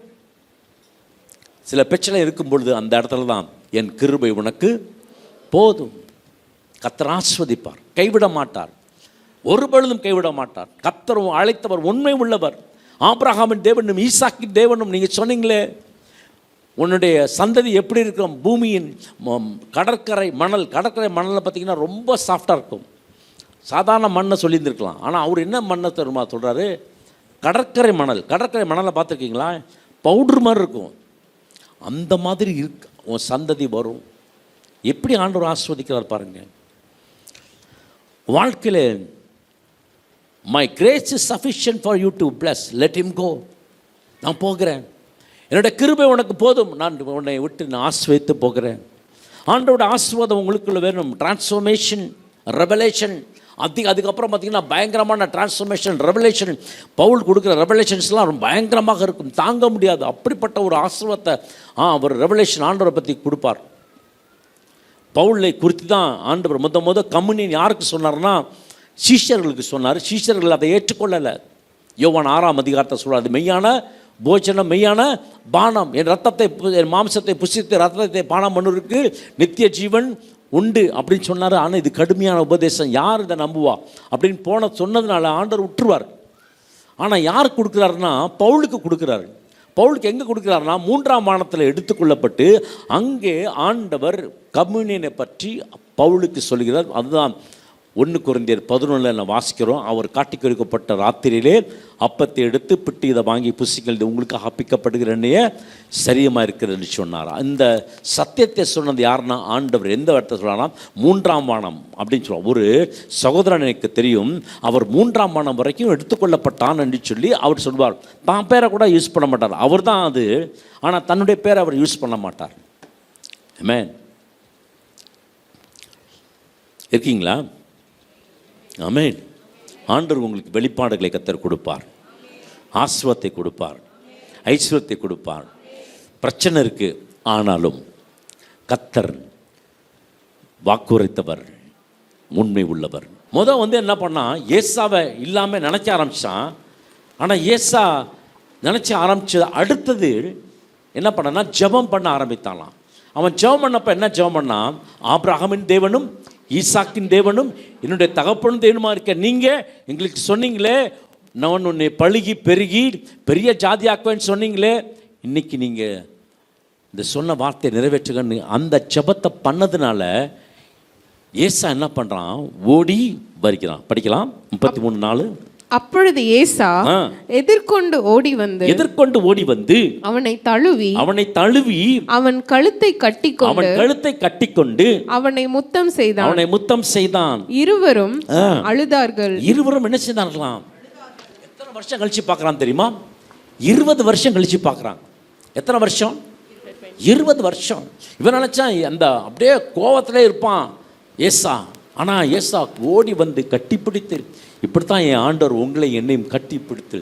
சில பிரச்சனை இருக்கும் பொழுது அந்த இடத்துல தான் என் கிருபை உனக்கு போதும். கர்த்தர் ஆசீர்வதிப்பார், கைவிட மாட்டார், ஒரு பொழுதும் கைவிட மாட்டார். கர்த்தர் அழைத்தவர் உண்மை உள்ளவர். ஆபிரகாமின் தேவனும் ஈசாக்கின் தேவனும். நீங்கள் சொன்னீங்களே, உன்னுடைய சந்ததி எப்படி இருக்கும்? பூமியின் கடற்கரை மணலை பார்த்திங்கன்னா ரொம்ப சாஃப்டாக இருக்கும். சாதாரண மண்ணை சொல்லியிருந்துருக்கலாம். ஆனால் அவர் என்ன மண்ணை தருமா சொல்கிறாரு? கடற்கரை மணலை பார்த்துருக்கீங்களா? பவுட்ரு மாதிரி இருக்கும். அந்த மாதிரி இருக்கு உன் சந்ததி வரும். எப்படி ஆண்டவர் ஆசீர்வதிக்கிறார் பாருங்க. வாழ்க்கையில் my grace is sufficient for you to bless, let him go. நான் போகிறேன், என்னோட கிருபை உனக்கு போதும், நான் உன்னை விட்டு நான் ஆசீர்வதித்து போகிறேன். ஆண்டோட ஆசீர்வாதம் உங்களுக்குள்ள வேணும். Transformation, revelation. அதுக்கப்புறம் பார்த்திங்கன்னா பயங்கரமான டிரான்ஸ்ஃபர்மேஷன், ரெவலேஷன். பவுல் கொடுக்குற ரெவலேஷன்ஸ்லாம் ரொம்ப பயங்கரமாக இருக்கும், தாங்க முடியாது. அப்படிப்பட்ட ஒரு ஆசீர்வாதத்தை அவர் ரெவலேஷன் ஆண்டவரை பற்றி கொடுப்பார். பவுலை குறித்து தான் ஆண்டவர் முத கம்யூனியன் யாருக்கு சொன்னார்னா சீஷர்களுக்கு சொன்னார். சீஷர்கள் அதை ஏற்றுக்கொள்ளலை. யோவான் 6ஆம் அதிகாரத்தை சொல்கிறார், அது மெய்யான போஜனம், மெய்யான பானம். என் ரத்தத்தை, என் மாம்சத்தை புசித்து ரத்தத்தை பானம் பண்ணுறதுக்கு நித்திய ஜீவன் உண்டு அப்படின்னு சொன்னார். ஆனால் இது கடுமையான உபதேசம், யார் இதை நம்புவா அப்படின்னு சொன்னதுனால ஆண்டவர் விட்டுருவார். ஆனால் யார் கொடுக்குறாருன்னா பவுலுக்கு கொடுக்குறாரு. பவுலுக்கு எங்கே கொடுக்குறாருன்னா 3ஆம் வானத்தில் எடுத்துக்கொள்ளப்பட்டு அங்கே ஆண்டவர் கம்யூனியனை பற்றி பவுலுக்கு சொல்கிறார். அதுதான் 1 கொரிந்தியர் 11 வாசிக்கிறோம். அவர் காட்டிக் கொடுக்கப்பட்ட ராத்திரியிலே அப்பத்தை எடுத்து பிட்டு இதை வாங்கி புசிங்கள், இது உங்களுக்காக அப்பிக்கப்படுகிற எண்ணெயே சரியமாக இருக்கிறதுன்னு சொன்னார். இந்த சத்தியத்தை சொன்னது யாருன்னா ஆண்டவர். எந்த இடத்தை சொல்லலாம்? 3ஆம் வானம் அப்படின்னு சொல்லுவார். ஒரு சகோதரன் எனக்கு தெரியும், அவர் 3ஆம் வானம் வரைக்கும் எடுத்துக்கொள்ளப்பட்டான் என்று சொல்லி அவர் சொல்வார். தான் பேரை கூட யூஸ் பண்ண மாட்டார், அவர் தான் அது. ஆனால் தன்னுடைய பேரை அவர் யூஸ் பண்ண மாட்டார். ஆமென். இருக்கீங்களா? ஆமென். ஆண்டவர் உங்களுக்கு வெளிப்பாடுகளை கர்த்தர் கொடுப்பார், ஆசீர்வாதத்தை கொடுப்பார், ஐஸ்வர்யத்தை கொடுப்பார். பிரச்சனை இருக்குது, ஆனாலும் கர்த்தர் வாக்குரைத்தவர், உண்மை உள்ளவர். என்ன பண்ணா, ஏசாவை இல்லாமல் நினச்ச ஆரம்பித்தான். ஆனால் ஏசா நினச்ச ஆரம்பிச்ச அடுத்தது என்ன பண்ணனா, ஜெபம் பண்ண ஆரம்பித்தானாம். அவன் ஜெபம் பண்ணப்போ என்ன ஜெபம் பண்ணான்? ஆபிரகாமின் தேவனும் ஈசாக்கின் தேவனும் என்னுடைய தகப்பனும் தேவனுமா இருக்க நீங்கள் எங்களுக்கு சொன்னீங்களே, நான் உன்னை பழுகி பெருகி பெரிய ஜாதியாக்குவேன்னு சொன்னீங்களே, இன்னைக்கு நீங்கள் இந்த சொன்ன வார்த்தையை நிறைவேற்றுங்கன்னு அந்த ஜெபத்தை பண்ணதுனால ஏசா என்ன பண்ணுறான்? ஓடி வருகிறான். படிக்கலாம் 33:4. அப்பொழுது ஏசா எதிர்கொண்டு ஓடி வந்து அவனை தழுவி அவன் கழுத்தை கட்டிக்கொண்டு அவனை முத்தம் செய்தான். இருவரும் அழுதார்கள். இருவரும் என்ன செய்தார்களாம்? எத்தனை வருஷம் கழிச்சு பார்க்கறான் தெரியுமா? 20 வருஷம் கழிச்சு பார்க்கறான். எத்தனை வருஷம்? 20 வருஷம். இவன் நினைச்சான் அந்த அப்படியே கோவத்திலே இருப்பான் ஏசா. ஆனால் ஏசா ஓடி வந்து கட்டிப்பிடித்து, இப்படித்தான் என் ஆண்டவர் உங்களை என்னையும் கட்டிப்பிடித்து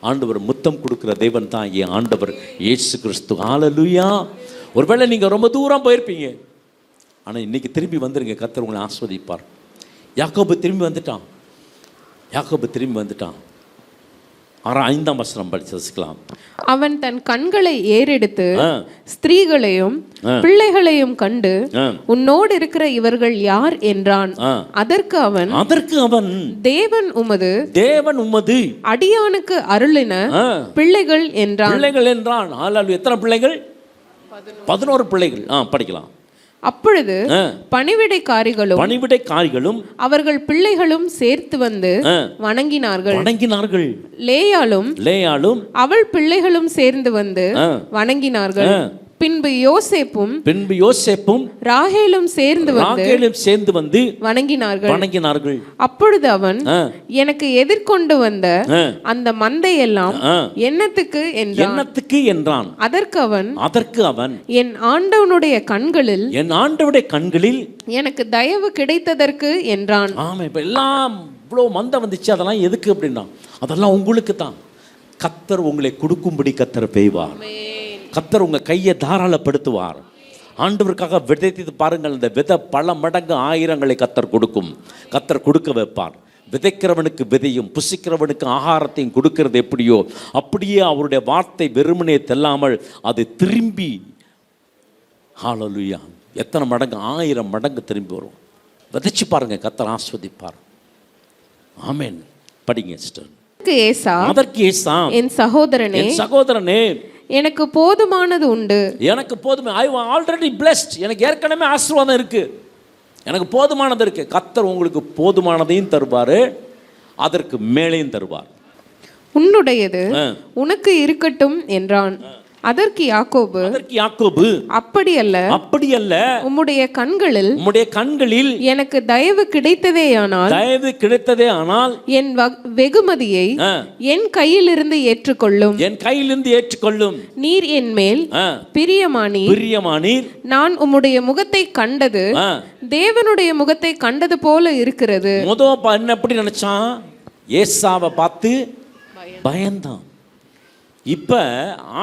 ஆண்டவர் முத்தம் கொடுக்குற தேவன் தான் என் ஆண்டவர் இயேசு கிறிஸ்து. ஹல்லேலூயா. ஒருவேளை நீங்கள் ரொம்ப தூரம் போயிருப்பீங்க, ஆனால் இன்னைக்கு திரும்பி வந்துருங்க, கர்த்தர் உங்களை ஆசீர்வதிப்பார். யாக்கோபு திரும்பி வந்துட்டான். 5ஆம் வசனம் படிச்சுக்கலாம். அவன் தன் கண்களை ஏறெடுத்து ஸ்திரீகளையும் பிள்ளைகளையும் கண்டு, உன்னோடு இருக்கிற இவர்கள் யார் என்றான். அதற்கு அவன் தேவன் உமது அடியானுக்கு அருளின பிள்ளைகள் என்றான். எத்தனை பிள்ளைகள்? 11 பிள்ளைகள். படிக்கலாம். அப்பொழுது பணிவிடைக்காரிகளும் அவர்கள் பிள்ளைகளும் சேர்த்து வந்து வணங்கினார்கள். லேயாளும் அவள் பிள்ளைகளும் சேர்ந்து வந்து வணங்கினார்கள். பின்பு யோசேப்பும் ராகேலும் சேர்ந்து வந்து வணங்கினார்கள். அப்பொழுது அவன், எனக்கு எதிர்கொண்டு வந்த அந்த மந்தையெல்லாம் என்னத்துக்கு என்றான். அதற்கு அவன், என் ஆண்டவனுடைய கண்களில் எனக்கு தயவு கிடைத்ததற்கு என்றான். ஆமா, இப்ப எல்லாம் இவ்வளவு மந்தை வந்துச்சு, அதெல்லாம் எதுக்கு அப்படின்னா அதெல்லாம் உங்களுக்கு தான். கர்த்தர் உங்களை கொடுக்கும்படி கர்த்தர் பெய்வார். கர்த்தர் உங்க கையை தாராளப்படுத்துவார். ஆண்டவருக்காக விதைத்து பாருங்கள், இந்த விதை பல மடங்கு ஆயிரங்களை கர்த்தர் கொடுக்கும். கர்த்தர் கொடுக்க வைப்பார். விதைக்கிறவனுக்கு விதையும் புசிக்கிறவனுக்கு ஆகாரத்தையும் கொடுக்கிறது எப்படியோ அப்படியே அவருடைய வார்த்தை வெறுமனே தெல்லாமல் அது திரும்பி ஹல்லேலூயா எத்தனை மடங்கு, 1000 மடங்கு திரும்பி வரும். விதைச்சு பாருங்க, கர்த்தர் ஆஸ்வதிப்பார். ஆமென். படிங்க சிஸ்டர். அதற்கு ஏசா, என் சகோதரனே, எனக்கு போதுமானது உண்டு. எனக்கு போதுமே, ஐ am already blessed. எனக்கு ஏற்கனவே ஆசீர்வாதம் இருக்கு, எனக்கு போதுமானது இருக்கு. கர்த்தர் உங்களுக்கு போதுமானதையும் தருவாரு, அதற்கு மேலேயும் தருவார். உன்னுடையது உனக்கு இருக்கட்டும் என்றான். அதற்கு யாக்கோபு, அப்படி அல்ல, உம்முடைய கண்களில் எனக்கு தயவு கிடைத்ததேயானால் என் வெகுமதியை என் கையிலிருந்து ஏற்றுக்கொள்ளும். நீர் என் மேல் பிரியமானீர். நான் உம்முடைய முகத்தை கண்டது தேவனுடைய முகத்தை கண்டது போல இருக்கிறது. என்ன எப்படி நினைச்சான்? ஏசாவை பார்த்து பயந்தான். இப்போ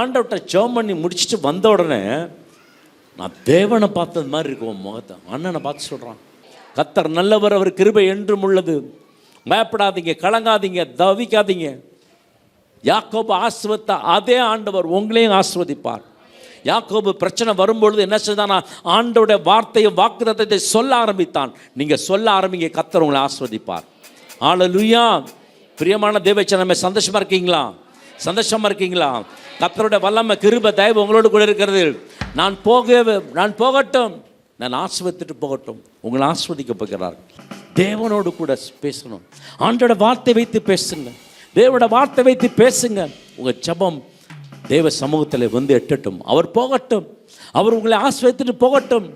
ஆண்டவர்கிட்ட ஜெபம் பண்ணி முடிச்சுட்டு வந்த உடனே நான் தேவனை பார்த்தது மாதிரி இருக்கும் முகத்தை. அண்ணனை பார்த்து சொல்கிறான், கர்த்தர் நல்லவர், அவர் கிருபை என்றும் உள்ளது, பயப்படாதீங்க, கலங்காதீங்க, தவிக்காதீங்க. யாக்கோபு ஆசீர்வதித்த அதே ஆண்டவர் உங்களையும் ஆசீர்வதிப்பார். யாக்கோபு பிரச்சனை வரும்பொழுது என்ன செய்தானா? ஆண்டவருடைய வார்த்தையை வாக்குத்தத்தத்தை சொல்ல ஆரம்பித்தான். நீங்கள் சொல்ல ஆரம்பிங்க, கர்த்தர் உங்களை ஆசீர்வதிப்பார். ஹல்லேலூயா. பிரியமான தேவச்சனமே, சந்தோஷமா இருக்கீங்களா? கர்த்தருடைய வல்லமை கிருபை தயவு உங்களோடு கூட இருக்கிறது. நான் போகட்டும், நான் ஆசீர்வதித்து போகட்டும். உங்களை ஆசீர்வதிக்க போகிறார். தேவனோடு கூட பேசணும். ஆண்டோட வார்த்தை வைத்து பேசுங்க, தேவனோட வார்த்தை வைத்து பேசுங்க. உங்கள் ஜெபம் தேவ சமூகத்தில் வந்து எட்டட்டும். அவர் போகட்டும், அவர் உங்களை ஆசீர்வதித்து போகட்டும்.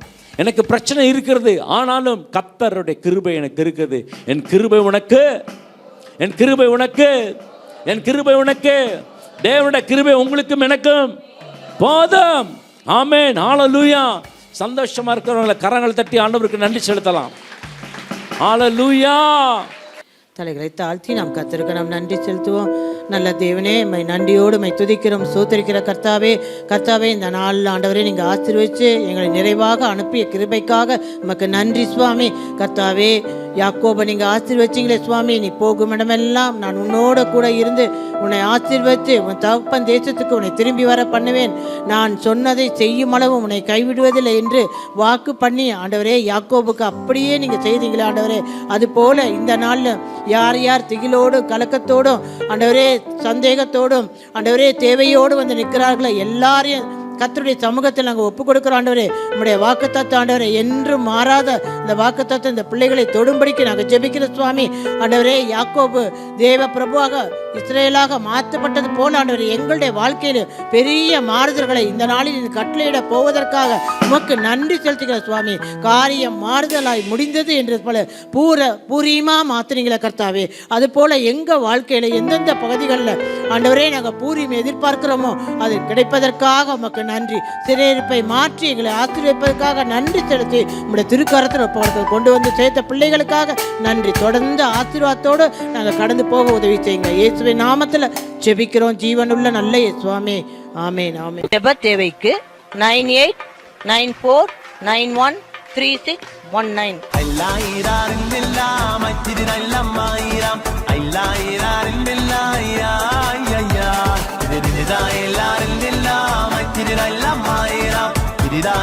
எனக்கு பிரச்சனை இருக்கிறது, ஆனாலும் கர்த்தருடைய கிருபை எனக்கு இருக்குது. என் கிருபை உனக்கு, தேவனுடைய கிருபை உங்களுக்கும் எனக்கும் போதும். ஆமென். ஹல்லேலூயா. சந்தோஷமா இருக்கிறவங்களை கரங்கள் தட்டி ஆண்டவருக்கு நன்றி செலுத்தலாம். ஹல்லேலூயா. தலைகளை தாழ்த்தி நாம் கர்த்தருக்கு நாம் நன்றி செலுத்துவோம். நல்ல தேவனே, மை நன்றியோடு மை துதிக்கிறோம், சோதரிக்கிற கர்த்தாவே, இந்த நாளில் ஆண்டவரே நீங்கள் ஆசீர்வதித்து எங்களை நிறைவாக அனுப்பிய கிருபைக்காக நமக்கு நன்றி சுவாமி. கர்த்தாவே, யாக்கோபை நீங்கள் ஆசீர்வதிச்சிங்களே சுவாமி, நீ போகும் இடமெல்லாம் நான் உன்னோட கூட இருந்து உன்னை ஆசீர்வதித்து உன் தகப்பன் தேசத்துக்கு உன்னை திரும்பி வர பண்ணுவேன், நான் சொன்னதை செய்யும் அளவு உன்னை கைவிடுவதில்லை என்று வாக்கு பண்ணி ஆண்டவரே யாக்கோபுக்கு அப்படியே நீங்கள் செய்தீங்களே ஆண்டவரே. அதுபோல இந்த நாளில் யார் யார் திகிலோடு கலக்கத்தோடும் ஆண்டவரே சந்தேகத்தோடும் ஆண்டவரே தேவையோடு வந்து நிற்கிறார்களோ எல்லாரையும் கர்த்தருடைய சமூகத்தில் நாங்கள் ஒப்பு கொடுக்குறோம் ஆண்டவரே. நம்முடைய வாக்குத்தத்தம் ஆண்டவரே என்றும் மாறாத இந்த வாக்குத்தத்தம் இந்த பிள்ளைகளை தொடும்படிக்கு நாங்கள் ஜெபிக்கிற சுவாமி. ஆண்டவரே, யாக்கோபு தேவ பிரபுவாக இஸ்ரேலாக மாற்றப்பட்டது போல ஆண்டவரே எங்களுடைய வாழ்க்கையில் பெரிய மாறுதல்களை இந்த நாளில் கட்டளையிட போவதற்காக உமக்கு நன்றி செலுத்துகிற சுவாமி. காரியம் மாறுதலாய் முடிந்தது என்று போல பூரியமா மாத்தினீங்களே கர்த்தாவே. அது போல எங்கள் வாழ்க்கையில் எந்தெந்த பகுதிகளில் ஆண்டவரே நாங்கள் பூரியம் எதிர்பார்க்கிறோமோ அது கிடைப்பதற்காக உமக்கு நன்றி. சிறையிருப்பை மாற்றி எங்களை ஆசீர்வதிப்பதற்காக நன்றி செலுத்தி நம்முடைய திருக்கரத்தில் ஒப்பவர்கள் கொண்டு வந்து சேர்த்த பிள்ளைகளுக்காக நன்றி. தொடர்ந்து ஆசீர்வாதத்தோடு நாங்கள் கடந்து போக உதவி செய்யுங்க. இயேசுவின் நாமத்தில் ஜெபிக்கிறோம் ஜீவனுள்ள நல்ல சுவாமி. ஆமென். ஆமென். ஜெப தேவைக்கு 9894913619. Did I